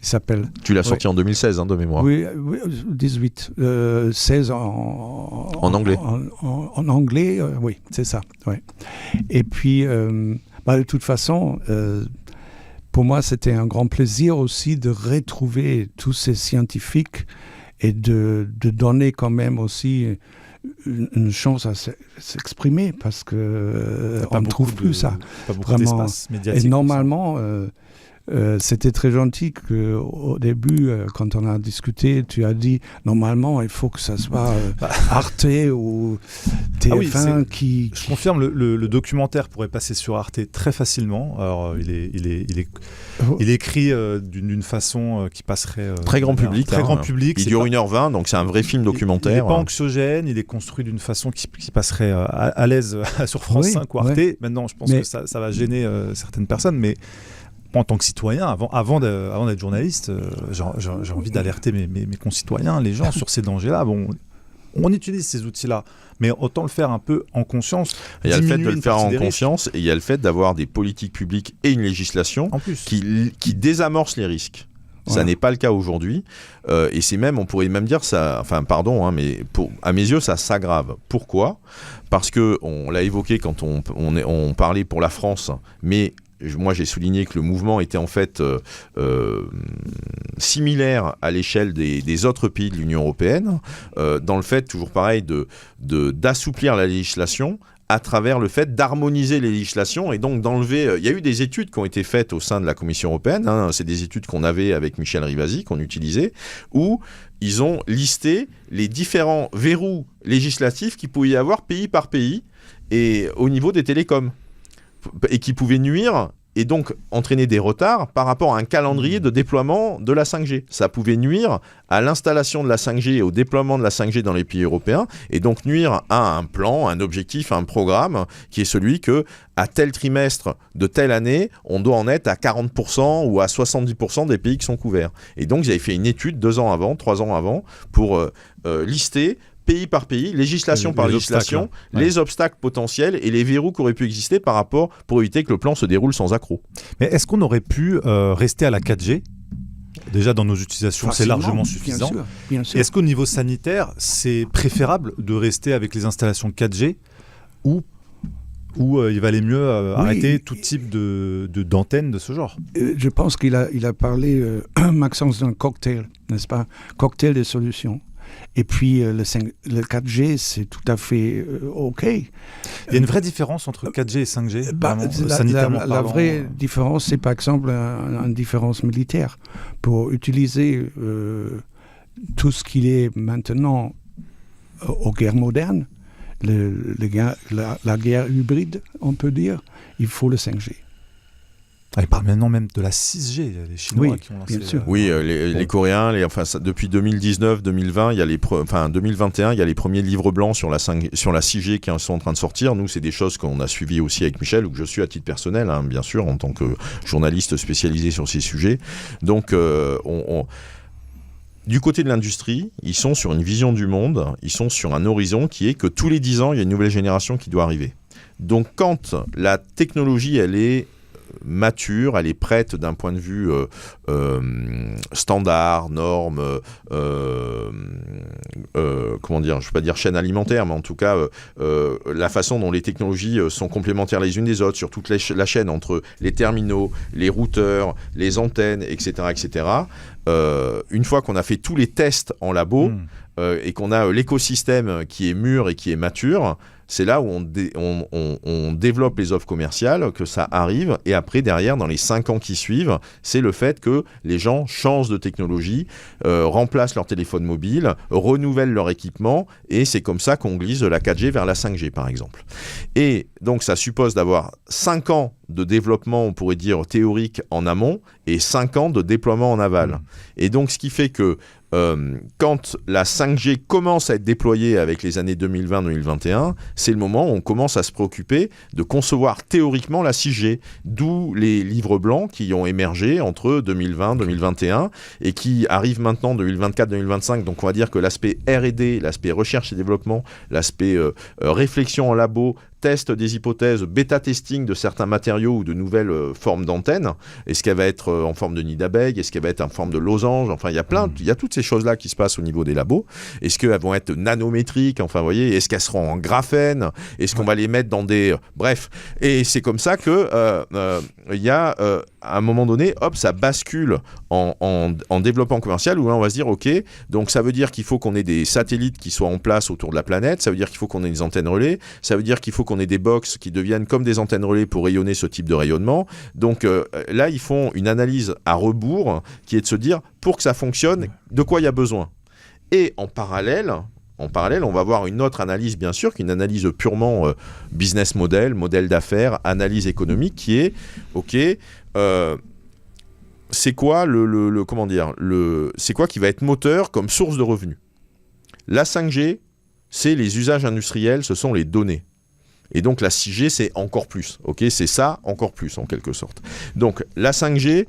Il s'appelle. Tu l'as sorti en 2016, de mémoire. Oui, 18. 16 en anglais. En anglais, oui, c'est ça. Ouais. Et puis, de toute façon, pour moi, c'était un grand plaisir aussi de retrouver tous ces scientifiques et de donner quand même aussi une chance à s'exprimer, parce qu'on ne trouve plus ça. Pas beaucoup d'espace médiatique. Et normalement... c'était très gentil qu'au début, quand on a discuté, tu as dit normalement il faut que ça soit Arte ou TF1 qui... Je confirme, le documentaire pourrait passer sur Arte très facilement. Alors il est écrit d'une façon qui passerait... très grand public. Très grand public. Il dure 1h20, donc c'est un vrai film documentaire. Il n'est pas anxiogène, il est construit d'une façon qui passerait à l'aise sur France 5 ou Arte. Maintenant, je pense que ça va gêner certaines personnes, mais... En tant que citoyen, avant d'être journaliste, j'ai envie d'alerter mes concitoyens, les gens, sur ces dangers-là. Bon, on utilise ces outils-là, mais autant le faire un peu en conscience. Il y a le fait de le faire en conscience, et il y a le fait d'avoir des politiques publiques et une législation qui désamorcent les risques. Ça n'est pas le cas aujourd'hui. Et c'est même, on pourrait même dire ça, enfin pardon, mais à mes yeux, ça s'aggrave. Pourquoi ? Parce qu'on l'a évoqué quand on parlait pour la France, mais moi j'ai souligné que le mouvement était en fait similaire à l'échelle des autres pays de l'Union européenne, dans le fait, toujours pareil, d'assouplir la législation à travers le fait d'harmoniser les législations et donc d'enlever... Il y a eu des études qui ont été faites au sein de la Commission européenne, c'est des études qu'on avait avec Michel Rivasi, qu'on utilisait, où ils ont listé les différents verrous législatifs qu'il pouvait y avoir pays par pays et au niveau des télécoms, et qui pouvaient nuire et donc entraîner des retards par rapport à un calendrier de déploiement de la 5G. Ça pouvait nuire à l'installation de la 5G et au déploiement de la 5G dans les pays européens, et donc nuire à un plan, un objectif, un programme, qui est celui que, à tel trimestre de telle année, on doit en être à 40% ou à 70% des pays qui sont couverts. Et donc, ils avaient fait une étude 2 ans avant, 3 ans avant, pour lister pays par pays, législation par législation, les obstacles potentiels et les verrous qui auraient pu exister par rapport pour éviter que le plan se déroule sans accroc. Mais est-ce qu'on aurait pu rester à la 4G ? Déjà dans nos utilisations, c'est largement suffisant. Bien sûr. Est-ce qu'au niveau sanitaire, c'est préférable de rester avec les installations 4G ou il valait mieux arrêter tout type d'antenne de ce genre ? Je pense qu'il a parlé, Maxence, d'un cocktail, n'est-ce pas ? Cocktail de solutions. Et puis le 4G, c'est tout à fait OK. Il y a une vraie différence entre 4G et 5G, sanitairement parlant. La vraie différence, c'est par exemple une différence militaire. Pour utiliser tout ce qu'il est maintenant aux guerres modernes, la guerre hybride, on peut dire, il faut le 5G. Il parle maintenant même de la 6G, il y a les Chinois qui ont lancé... Bien sûr. Oui, les Coréens, depuis 2019, 2020, 2021, il y a les premiers livres blancs sur la 6G qui sont en train de sortir. Nous, c'est des choses qu'on a suivies aussi avec Michel, ou que je suis à titre personnel, bien sûr, en tant que journaliste spécialisé sur ces sujets. Donc, du côté de l'industrie, ils sont sur une vision du monde, ils sont sur un horizon qui est que tous les 10 ans, il y a une nouvelle génération qui doit arriver. Donc, quand la technologie, elle est mature, elle est prête d'un point de vue standard, normes, comment dire, je ne veux pas dire chaîne alimentaire, mais en tout cas la façon dont les technologies sont complémentaires les unes des autres sur toute la chaîne entre les terminaux, les routeurs, les antennes, etc., etc. Une fois qu'on a fait tous les tests en labo et qu'on a l'écosystème qui est mûr et qui est mature, c'est là où on développe les offres commerciales, que ça arrive. Et après, derrière, dans les 5 ans qui suivent, c'est le fait que les gens changent de technologie, remplacent leur téléphone mobile, renouvellent leur équipement. Et c'est comme ça qu'on glisse de la 4G vers la 5G, par exemple. Et donc, ça suppose d'avoir 5 ans de développement, on pourrait dire, théorique en amont et 5 ans de déploiement en aval. Et donc, ce qui fait que quand la 5G commence à être déployée avec les années 2020-2021, c'est le moment où on commence à se préoccuper de concevoir théoriquement la 6G, d'où les livres blancs qui ont émergé entre 2020-2021 et qui arrivent maintenant 2024-2025. Donc on va dire que l'aspect R&D, l'aspect recherche et développement, l'aspect réflexion en labo, test des hypothèses, bêta-testing de certains matériaux ou de nouvelles formes d'antennes. Est-ce qu'elle va être en forme de nid d'abeille ? Est-ce qu'elle va être en forme de losange ? Enfin, il y a toutes ces choses-là qui se passent au niveau des labos. Est-ce qu'elles vont être nanométriques ? Enfin, vous voyez, est-ce qu'elles seront en graphène ? Est-ce qu'on va les mettre dans des... Bref. Et c'est comme ça que il y a, à un moment donné, hop, ça bascule en développement commercial où là, on va se dire, OK, donc ça veut dire qu'il faut qu'on ait des satellites qui soient en place autour de la planète, ça veut dire qu'il faut qu'on ait des antennes relais, ça veut dire qu'il faut qu'on ait des box qui deviennent comme des antennes relais pour rayonner ce type de rayonnement. Donc là, ils font une analyse à rebours qui est de se dire, pour que ça fonctionne, de quoi il y a besoin. Et en parallèle, on va avoir une autre analyse, bien sûr, qui est une analyse purement business model d'affaires, analyse économique, qui est, OK, c'est quoi c'est quoi qui va être moteur comme source de revenus ? La 5G, c'est les usages industriels, ce sont les données. Et donc la 6G, c'est encore plus. OK, c'est ça encore plus, en quelque sorte. Donc la 5G,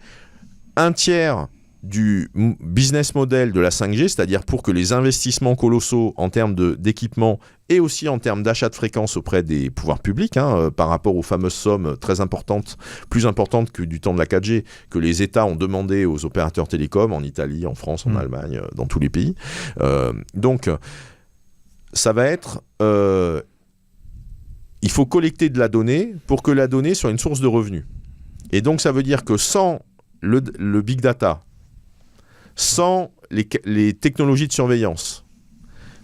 un tiers du business model de la 5G, c'est-à-dire pour que les investissements colossaux en termes d'équipement et aussi en termes d'achat de fréquences auprès des pouvoirs publics, par rapport aux fameuses sommes très importantes, plus importantes que du temps de la 4G, que les États ont demandé aux opérateurs télécoms en Italie, en France, en Allemagne, dans tous les pays. Donc, ça va être... il faut collecter de la donnée pour que la donnée soit une source de revenus. Et donc, ça veut dire que sans le big data, sans les technologies de surveillance,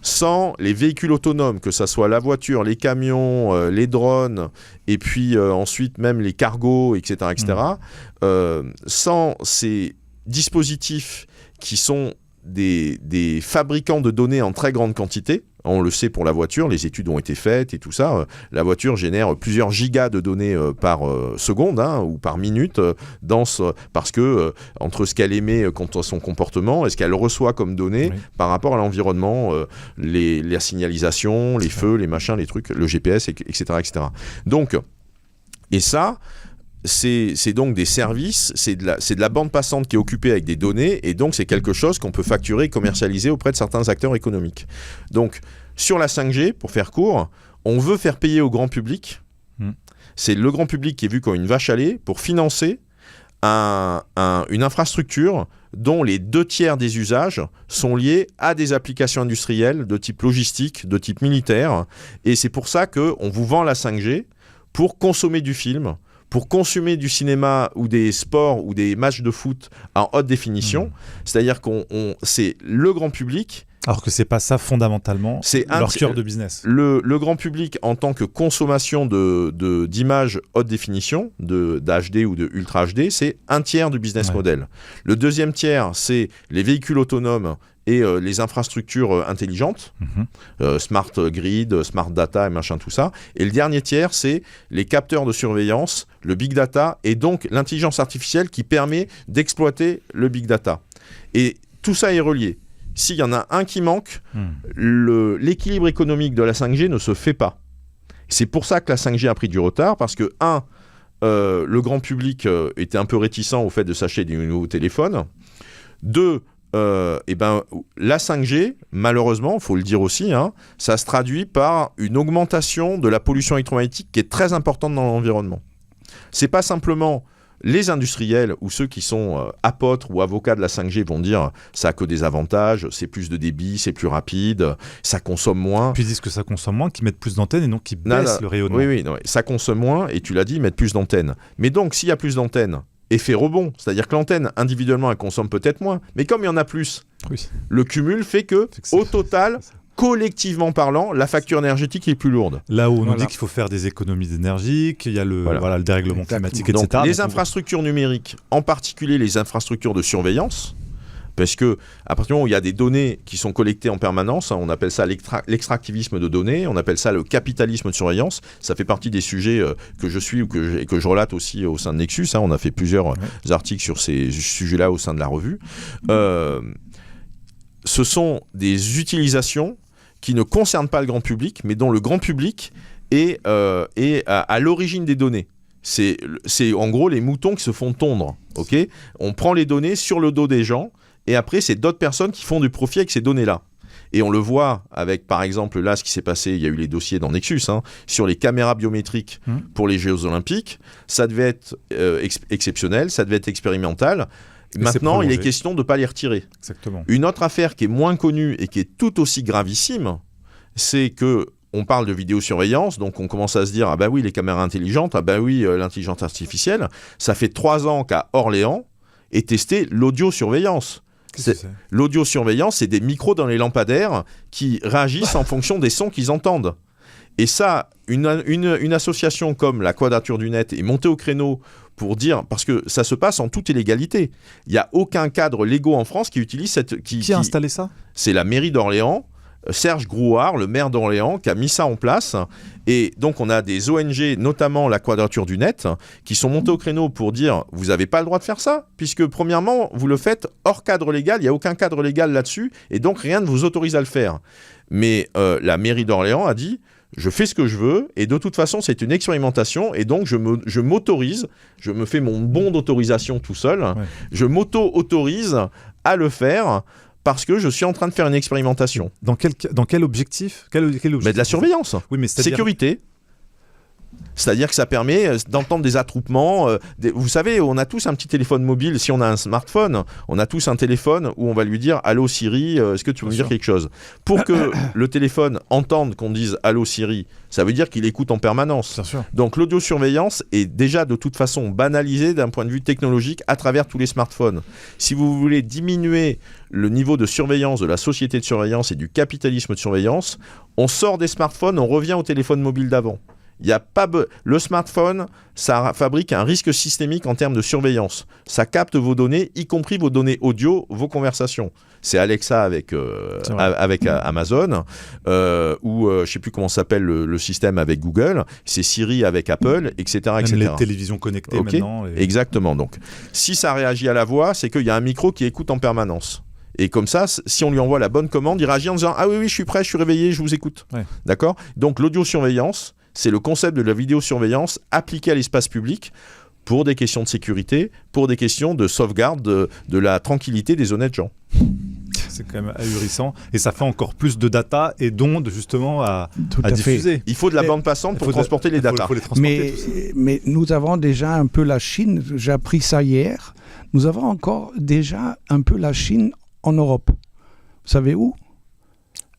sans les véhicules autonomes, que ce soit la voiture, les camions, les drones, et puis ensuite même les cargos, etc., sans ces dispositifs qui sont des fabricants de données en très grande quantité. On le sait pour la voiture, les études ont été faites et tout ça. La voiture génère plusieurs gigas de données par seconde ou par minute parce que entre ce qu'elle émet contre son comportement et ce qu'elle reçoit comme données par rapport à l'environnement, la signalisation, les feux, les machins, les trucs, le GPS, etc., etc. Donc, et ça... C'est donc des services, c'est de la bande passante qui est occupée avec des données, et donc c'est quelque chose qu'on peut facturer et commercialiser auprès de certains acteurs économiques. Donc, sur la 5G, pour faire court, on veut faire payer au grand public. C'est le grand public qui est vu comme une vache à lait pour financer une infrastructure dont les 2/3 des usages sont liés à des applications industrielles de type logistique, de type militaire. Et c'est pour ça qu'on vous vend la 5G pour consommer du film, pour consommer du cinéma ou des sports ou des matchs de foot en haute définition. C'est-à-dire c'est le grand public. Alors que c'est pas ça fondamentalement leur cœur de business. Le grand public en tant que consommation d'images haute définition, d'HD ou de Ultra HD, c'est 1/3 du business model. Le deuxième tiers, c'est les véhicules autonomes et les infrastructures intelligentes, smart grid, smart data et machin, tout ça. Et le dernier tiers, c'est les capteurs de surveillance, le big data et donc l'intelligence artificielle qui permet d'exploiter le big data. Et tout ça est relié. S'il y en a un qui manque, l'équilibre économique de la 5G ne se fait pas. C'est pour ça que la 5G a pris du retard, parce que, le grand public était un peu réticent au fait de s'acheter des nouveaux téléphones. 2, la 5G, malheureusement, il faut le dire aussi, ça se traduit par une augmentation de la pollution électromagnétique qui est très importante dans l'environnement. C'est pas simplement les industriels ou ceux qui sont apôtres ou avocats de la 5G vont dire ça a que des avantages, c'est plus de débit, c'est plus rapide, ça consomme moins. Puis ils disent que ça consomme moins, qu'ils mettent plus d'antennes et donc qu'ils baissent le rayonnement. Oui, ça consomme moins et tu l'as dit, ils mettent plus d'antennes. Mais donc s'il y a plus d'antennes, effet rebond, c'est-à-dire que l'antenne individuellement elle consomme peut-être moins, mais comme il y en a plus, le cumul fait que au total, collectivement parlant, la facture énergétique est plus lourde. Là où on nous dit qu'il faut faire des économies d'énergie, qu'il y a le dérèglement climatique, etc. Donc, les infrastructures numériques, en particulier les infrastructures de surveillance, parce que à partir du moment où il y a des données qui sont collectées en permanence, on appelle ça l'extractivisme de données, on appelle ça le capitalisme de surveillance. Ça fait partie des sujets que je suis et que je relate aussi au sein de Nexus. On a fait plusieurs articles sur ces sujets-là au sein de la revue. Ce sont des utilisations qui ne concernent pas le grand public, mais dont le grand public est à l'origine des données. C'est en gros les moutons qui se font tondre. On prend les données sur le dos des gens, et après, c'est d'autres personnes qui font du profit avec ces données-là. Et on le voit avec, par exemple, là, ce qui s'est passé, il y a eu les dossiers dans Nexus, sur les caméras biométriques pour les Jeux Olympiques. Ça devait être exceptionnel, ça devait être expérimental. Maintenant, il est question de ne pas les retirer. Exactement. Une autre affaire qui est moins connue et qui est tout aussi gravissime, c'est que on parle de vidéosurveillance, donc on commence à se dire « Ah bah oui, les caméras intelligentes, ah bah oui, l'intelligence artificielle ». Ça fait 3 ans qu'à Orléans est testé l'audiosurveillance. L'audiosurveillance, c'est des micros dans les lampadaires qui réagissent en fonction des sons qu'ils entendent. Et ça, une association comme la Quadrature du Net est montée au créneau pour dire, parce que ça se passe en toute illégalité. Il n'y a aucun cadre légaux en France qui utilise cette... Qui a installé ça ? C'est la mairie d'Orléans, Serge Grouard, le maire d'Orléans, qui a mis ça en place. Et donc, on a des ONG, notamment la Quadrature du Net, qui sont montées au créneau pour dire « Vous n'avez pas le droit de faire ça, puisque premièrement, vous le faites hors cadre légal, il n'y a aucun cadre légal là-dessus, et donc rien ne vous autorise à le faire. » Mais la mairie d'Orléans a dit je fais ce que je veux, et de toute façon, c'est une expérimentation, et donc je m'autorise, je me fais mon bon d'autorisation tout seul, je m'auto-autorise à le faire, parce que je suis en train de faire une expérimentation. Dans quel objectif, Mais de la surveillance, oui, mais sécurité. C'est-à-dire que ça permet d'entendre des attroupements. Vous savez, on a tous un petit téléphone mobile. Si on a un smartphone, on a tous un téléphone où on va lui dire « Allô Siri, est-ce que tu veux me dire quelque chose ?» Pour que le téléphone entende qu'on dise « Allô Siri », ça veut dire qu'il écoute en permanence. Bien sûr. Donc l'audiosurveillance est déjà de toute façon banalisée d'un point de vue technologique à travers tous les smartphones. Si vous voulez diminuer le niveau de surveillance de la société de surveillance et du capitalisme de surveillance, on sort des smartphones, on revient au téléphone mobile d'avant. Le smartphone, ça fabrique un risque systémique en termes de surveillance. Ça capte vos données, y compris vos données audio, vos conversations. C'est Alexa avec Amazon, ou je ne sais plus comment s'appelle le système avec Google. C'est Siri avec Apple, etc. Même les télévisions connectées maintenant. Exactement. Donc, si ça réagit à la voix, c'est qu'il y a un micro qui écoute en permanence. Et comme ça, si on lui envoie la bonne commande, il réagit en disant « Ah oui, je suis prêt, je suis réveillé, je vous écoute. » D'accord ? Donc, l'audiosurveillance, c'est le concept de la vidéosurveillance appliqué à l'espace public pour des questions de sécurité, pour des questions de sauvegarde de la tranquillité des honnêtes gens. C'est quand même ahurissant. Et ça fait encore plus de data et d'ondes justement à diffuser. Il faut de la bande passante pour transporter les data. Mais nous avons déjà un peu la Chine, j'ai appris ça hier, nous avons encore déjà un peu la Chine en Europe. Vous savez où ?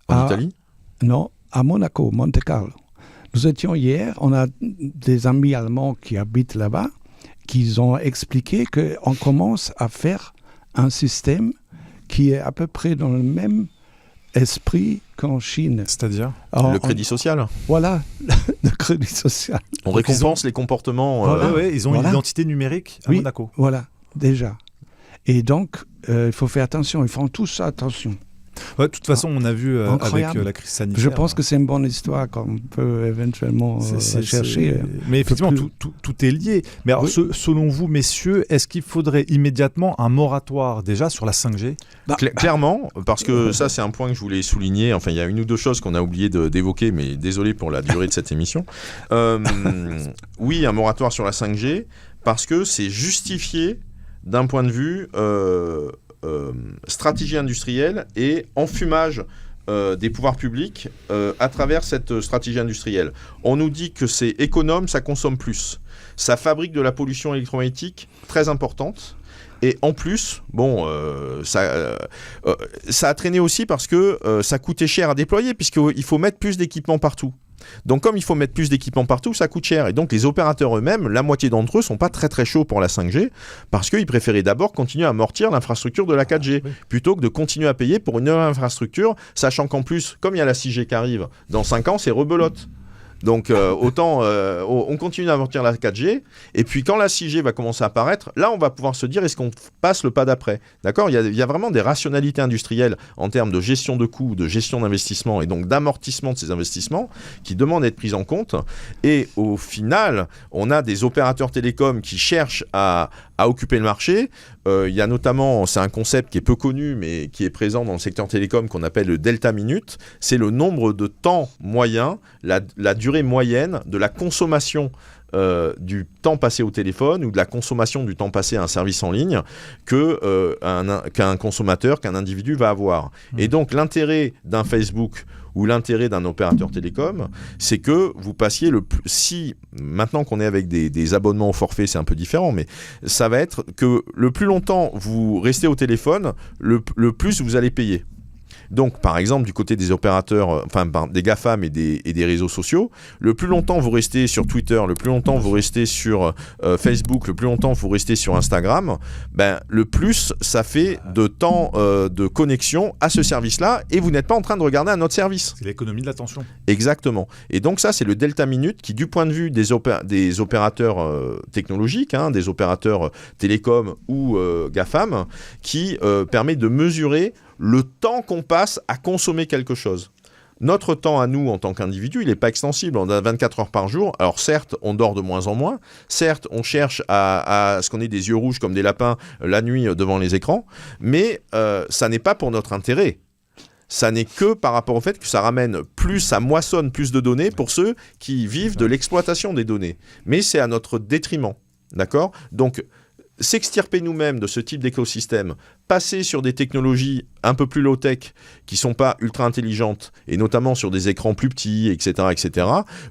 En Italie ? Non, à Monaco, Monte Carlo. Nous étions hier, on a des amis allemands qui habitent là-bas, qui ont expliqué qu'on commence à faire un système qui est à peu près dans le même esprit qu'en Chine. C'est-à-dire le crédit social. Voilà, le crédit social. On récompense les comportements. Ils ont une identité numérique à Monaco. Voilà, déjà. Et donc, il faut faire attention, ils font tous attention. De toute façon, on a vu avec la crise sanitaire. Je pense que c'est une bonne histoire qu'on peut éventuellement chercher. Mais effectivement, tout est lié. Mais alors, selon vous, messieurs, est-ce qu'il faudrait immédiatement un moratoire déjà sur la 5G ? Clairement, parce que ça, c'est un point que je voulais souligner. Enfin, il y a une ou deux choses qu'on a oublié d'évoquer, mais désolé pour la durée de cette émission. Oui, un moratoire sur la 5G, parce que c'est justifié d'un point de vue stratégie industrielle et enfumage des pouvoirs publics à travers cette stratégie industrielle. On nous dit que c'est économe, ça consomme plus. Ça fabrique de la pollution électromagnétique très importante. Et en plus, ça a traîné aussi parce que ça coûtait cher à déployer, puisqu'il faut mettre plus d'équipements partout. Donc comme il faut mettre plus d'équipements partout, ça coûte cher. Et donc les opérateurs eux-mêmes, la moitié d'entre eux, sont pas très très chauds pour la 5G, parce qu'ils préféraient d'abord continuer à amortir l'infrastructure de la 4G, plutôt que de continuer à payer pour une nouvelle infrastructure, sachant qu'en plus, comme il y a la 6G qui arrive, dans 5 ans, c'est rebelote. Donc autant on continue à amortir la 4G, et puis quand la 6G va commencer à apparaître, là on va pouvoir se dire est-ce qu'on passe le pas d'après. D'accord ? Il y a vraiment des rationalités industrielles en termes de gestion de coûts, de gestion d'investissement et donc d'amortissement de ces investissements qui demandent d'être pris en compte. Et au final, on a des opérateurs télécoms qui cherchent à occuper le marché. Il y a notamment, c'est un concept qui est peu connu mais qui est présent dans le secteur télécom qu'on appelle le delta minute. C'est le nombre de temps moyen, la durée moyenne de la consommation du temps passé au téléphone ou de la consommation du temps passé à un service en ligne qu'un consommateur, qu'un individu va avoir. Et donc l'intérêt d'un Facebook ou l'intérêt d'un opérateur télécom, c'est que vous passiez si maintenant qu'on est avec des abonnements au forfait, c'est un peu différent, mais ça va être que le plus longtemps vous restez au téléphone, le plus vous allez payer. Donc, par exemple, du côté des opérateurs, des GAFAM et des réseaux sociaux, le plus longtemps vous restez sur Twitter, le plus longtemps vous restez sur Facebook, le plus longtemps vous restez sur Instagram, le plus ça fait de temps de connexion à ce service-là, et vous n'êtes pas en train de regarder un autre service. C'est l'économie de l'attention. Exactement. Et donc ça, c'est le delta minute qui, du point de vue des opérateurs technologiques, des opérateurs télécoms ou GAFAM, qui permet de mesurer le temps qu'on passe à consommer quelque chose. Notre temps à nous, en tant qu'individu, il n'est pas extensible. On a 24 heures par jour. Alors certes, on dort de moins en moins. Certes, on cherche à ce qu'on ait des yeux rouges comme des lapins la nuit devant les écrans. Mais ça n'est pas pour notre intérêt. ça n'est que par rapport au fait que ça moissonne plus de données pour ceux qui vivent de l'exploitation des données. Mais c'est à notre détriment, d'accord ? Donc, s'extirper nous-mêmes de ce type d'écosystème, passer sur des technologies un peu plus low-tech qui ne sont pas ultra intelligentes, et notamment sur des écrans plus petits, etc.,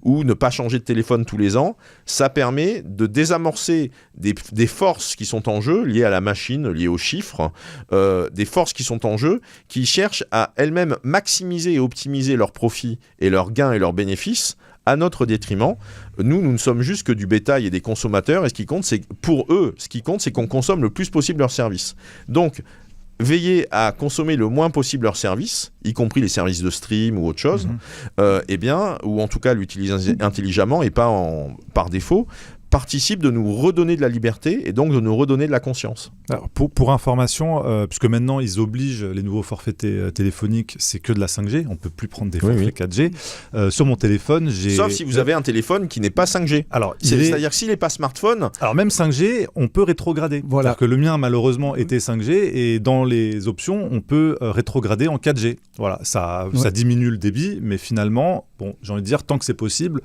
ou ne pas changer de téléphone tous les ans, ça permet de désamorcer des forces qui sont en jeu, liées à la machine, liées aux chiffres, des forces qui sont en jeu, qui cherchent à elles-mêmes maximiser et optimiser leurs profits et leurs gains et leurs bénéfices, à notre détriment. Nous ne sommes juste que du bétail et des consommateurs, et ce qui compte, c'est qu'on consomme le plus possible leurs services. Donc, veiller à consommer le moins possible leurs services, y compris les services de stream ou autre chose, ou en tout cas l'utiliser intelligemment et pas par défaut, participe de nous redonner de la liberté et donc de nous redonner de la conscience. Alors pour information, puisque maintenant ils obligent les nouveaux forfaits téléphoniques, c'est que de la 5G, on ne peut plus prendre des forfaits 4G. Sur mon téléphone, j'ai... Sauf si vous avez un téléphone qui n'est pas 5G. Alors, c'est-à-dire que s'il n'est pas smartphone... Alors même 5G, on peut rétrograder. Voilà. C'est-à-dire que le mien, malheureusement, était 5G et dans les options, on peut rétrograder en 4G. Voilà, ça diminue le débit, mais finalement, bon, j'ai envie de dire, tant que c'est possible,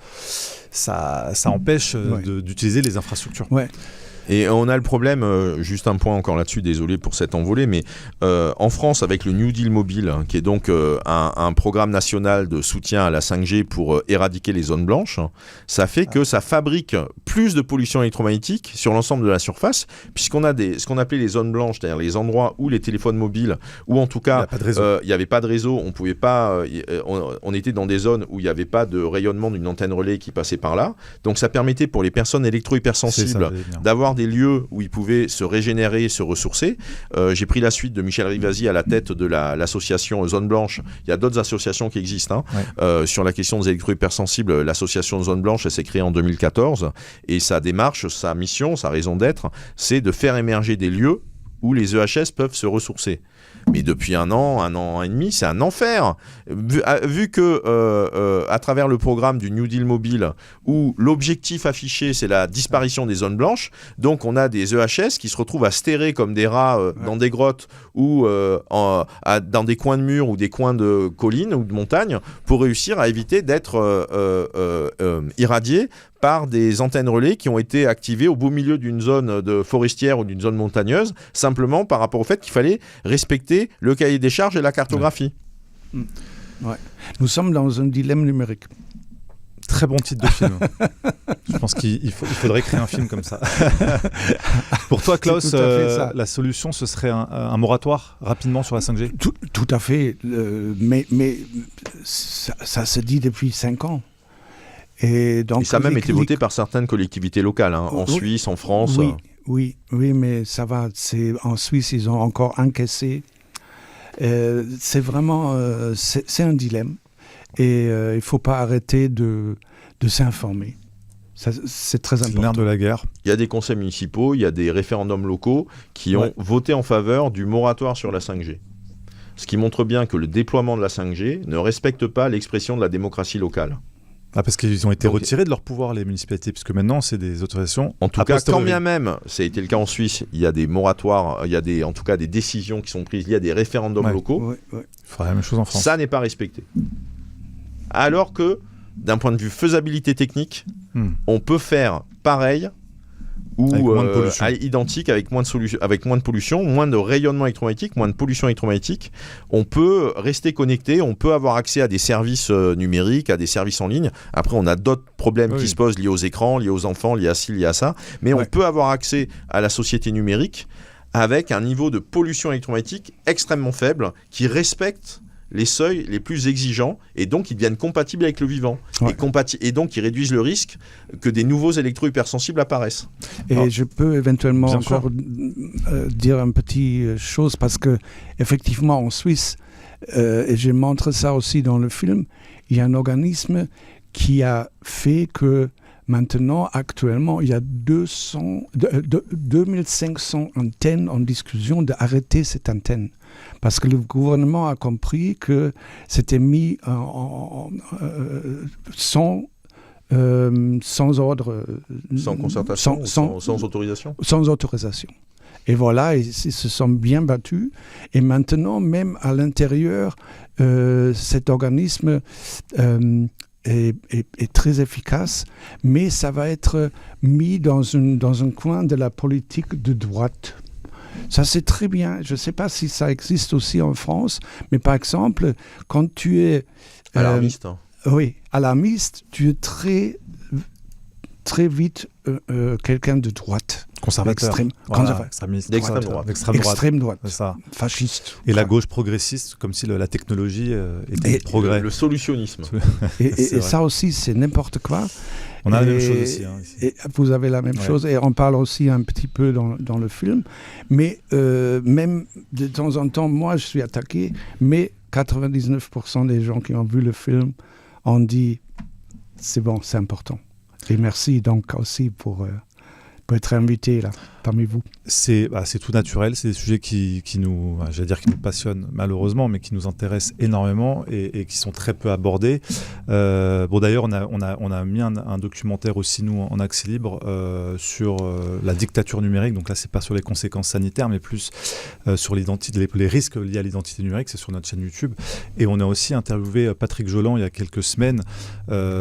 ça empêche d'utiliser les infrastructures. Ouais. Et on a le problème, juste un point encore là-dessus, désolé pour cette envolée, mais en France, avec le New Deal mobile, qui est donc un programme national de soutien à la 5G pour éradiquer les zones blanches, ça fait que ça fabrique plus de pollution électromagnétique sur l'ensemble de la surface, puisqu'on a ce qu'on appelait les zones blanches, c'est-à-dire les endroits où les téléphones mobiles, ou en tout cas, il n'y avait pas de réseau, on pouvait pas, on était dans des zones où il n'y avait pas de rayonnement d'une antenne relais qui passait par là, donc ça permettait pour les personnes électro-hypersensibles d'avoir des lieux où ils pouvaient se régénérer, se ressourcer. J'ai pris la suite de Michel Rivasi à la tête de l'association Zone Blanche. Il y a d'autres associations qui existent sur la question des électro-hypersensibles. L'association Zone Blanche, elle s'est créée en 2014 et sa démarche, sa mission, sa raison d'être, c'est de faire émerger des lieux où les EHS peuvent se ressourcer. Mais depuis un an et demi, c'est un enfer. Vu que, à travers le programme du New Deal mobile, où l'objectif affiché, c'est la disparition des zones blanches, donc on a des EHS qui se retrouvent à se terrer comme des rats dans des grottes ou dans des coins de murs ou des coins de collines ou de montagnes pour réussir à éviter d'être irradiés par des antennes relais qui ont été activées au beau milieu d'une zone forestière ou d'une zone montagneuse, simplement par rapport au fait qu'il fallait respecter le cahier des charges et la cartographie. Ouais. Nous sommes dans un dilemme numérique. Très bon titre de film. Je pense qu'il faudrait créer un film comme ça. Pour toi, Klaus, la solution, ce serait un moratoire rapidement sur la 5G ? Tout à fait. Mais ça se dit depuis 5 ans. Et ça a même été voté par certaines collectivités locales, en Suisse, en France. Oui, mais ça va. En Suisse, ils ont encore encaissé. C'est vraiment c'est un dilemme. Et il ne faut pas arrêter de s'informer. C'est très important. C'est l'ère de la guerre. Il y a des conseils municipaux, il y a des référendums locaux qui ont voté en faveur du moratoire sur la 5G. Ce qui montre bien que le déploiement de la 5G ne respecte pas l'expression de la démocratie locale. Ah, parce qu'ils ont été retirés de leur pouvoir, les municipalités, puisque maintenant, c'est des autorisations. En tout cas, quand bien même, ça a été le cas en Suisse, il y a des moratoires, il y a en tout cas des décisions qui sont prises, il y a des référendums locaux. Il faudrait la même chose en France. Ça n'est pas respecté. Alors que, d'un point de vue faisabilité technique, on peut faire pareil ou identique avec moins de pollution, moins de rayonnement électromagnétique, moins de pollution électromagnétique. On peut rester connecté, on peut avoir accès à des services numériques, à des services en ligne. Après, on a d'autres problèmes qui se posent liés aux écrans, liés aux enfants, liés à ci, liés à ça. Mais on peut avoir accès à la société numérique avec un niveau de pollution électromagnétique extrêmement faible qui respecte les seuils les plus exigeants et donc ils deviennent compatibles avec le vivant et donc ils réduisent le risque que des nouveaux électro-hypersensibles apparaissent. Et je peux éventuellement encore dire une petite chose parce que effectivement en Suisse, et je montre ça aussi dans le film, il y a un organisme qui a fait que maintenant, actuellement, il y a 2500 antennes en discussion d'arrêter cette antenne. Parce que le gouvernement a compris que c'était mis sans sans ordre. Sans concertation, sans autorisation. Sans autorisation. Et voilà, ils se sont bien battus. Et maintenant, même à l'intérieur, cet organisme est très efficace, mais ça va être mis dans un coin de la politique de droite. Ça, c'est très bien. Je ne sais pas si ça existe aussi en France, mais par exemple, quand tu es... alarmiste. Oui, alarmiste, tu es très vite quelqu'un de droite. Conservateur. D'extrême droite. C'est ça. Fasciste. Et la gauche progressiste, comme si la technologie était progrès. Le solutionnisme. Et ça aussi, c'est n'importe quoi. On a la même chose aussi. Ici. Et vous avez la même chose. Et on parle aussi un petit peu dans le film. Mais même de temps en temps, moi, je suis attaqué. Mais 99% des gens qui ont vu le film ont dit c'est bon, c'est important. Et merci donc aussi pour être invité là, parmi vous. C'est tout naturel, c'est des sujets qui nous passionnent malheureusement, mais qui nous intéressent énormément et qui sont très peu abordés. D'ailleurs, on a mis un documentaire aussi, nous, en accès libre, sur la dictature numérique. Donc là, c'est pas sur les conséquences sanitaires, mais plus sur les risques liés à l'identité numérique. C'est sur notre chaîne YouTube. Et on a aussi interviewé Patrick Jolan il y a quelques semaines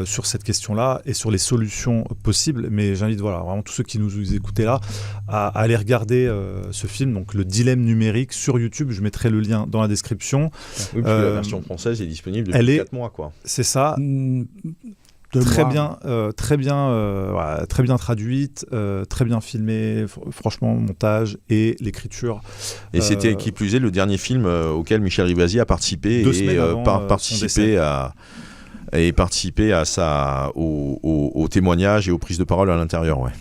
sur cette question-là et sur les solutions possibles. Mais j'invite vraiment tous ceux qui nous écoutaient là à aller regarder ce film, donc Le Dilemme numérique, sur YouTube. Je mettrai le lien dans la description. Oui, puis la version française est disponible depuis 4 mois, quoi. C'est ça. Très bien traduite, très bien filmée, franchement, montage et l'écriture. Et c'était, qui plus est, le dernier film auquel Michel Rivasi a participé au témoignage et aux prises de parole à l'intérieur. Ouais.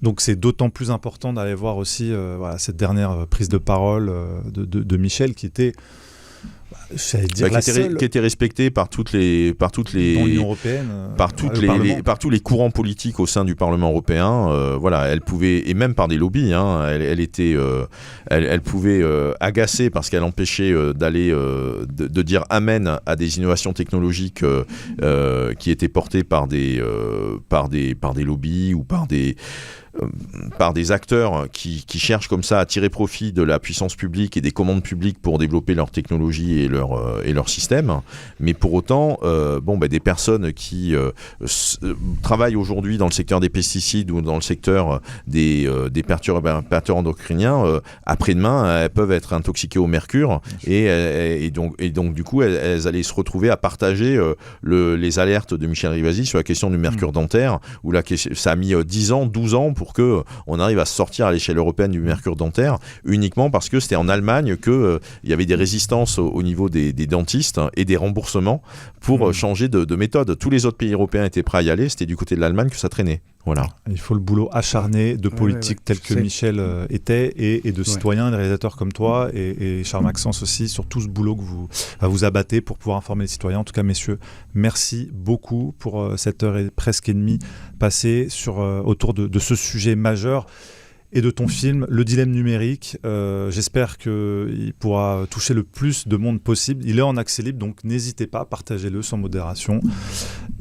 Donc c'est d'autant plus important d'aller voir aussi cette dernière prise de parole de Michel qui était, qui était respectée par toutes les dans l'Union européenne, par tous les courants politiques au sein du Parlement européen. Elle pouvait, et même par des lobbies, elle pouvait agacer parce qu'elle empêchait de dire amen à des innovations technologiques qui étaient portées par des lobbies ou par des acteurs qui cherchent comme ça à tirer profit de la puissance publique et des commandes publiques pour développer leur technologie et leur système. Mais pour autant, des personnes qui travaillent aujourd'hui dans le secteur des pesticides ou dans le secteur des perturbateurs endocriniens, après-demain, elles peuvent être intoxiquées au mercure et donc du coup, elles allaient se retrouver à partager les alertes de Michel Rivasi sur la question du mercure dentaire, où ça a mis 10 ans, 12 ans pour qu'on arrive à sortir à l'échelle européenne du mercure dentaire, uniquement parce que c'était en Allemagne qu'il y avait des résistances au niveau des dentistes et des remboursements pour changer de méthode. Tous les autres pays européens étaient prêts à y aller, c'était du côté de l'Allemagne que ça traînait. Voilà. Il faut le boulot acharné de politiques tels que Michel était et de citoyens et de réalisateurs comme toi et Charles Maxence aussi, sur tout ce boulot que vous abattez pour pouvoir informer les citoyens. En tout cas, messieurs, merci beaucoup pour cette heure et presque et demie passée autour de ce sujet majeur et de ton film, Le Dilemme numérique. J'espère qu'il pourra toucher le plus de monde possible. Il est en accès libre, donc n'hésitez pas, partagez-le sans modération.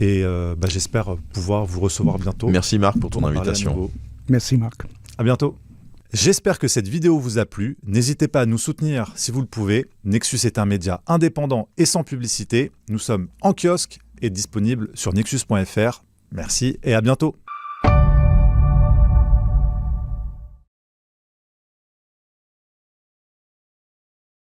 Et j'espère pouvoir vous recevoir bientôt. Merci Marc pour ton invitation. Merci Marc. À bientôt. J'espère que cette vidéo vous a plu. N'hésitez pas à nous soutenir si vous le pouvez. Nexus est un média indépendant et sans publicité. Nous sommes en kiosque et disponibles sur nexus.fr. Merci et à bientôt.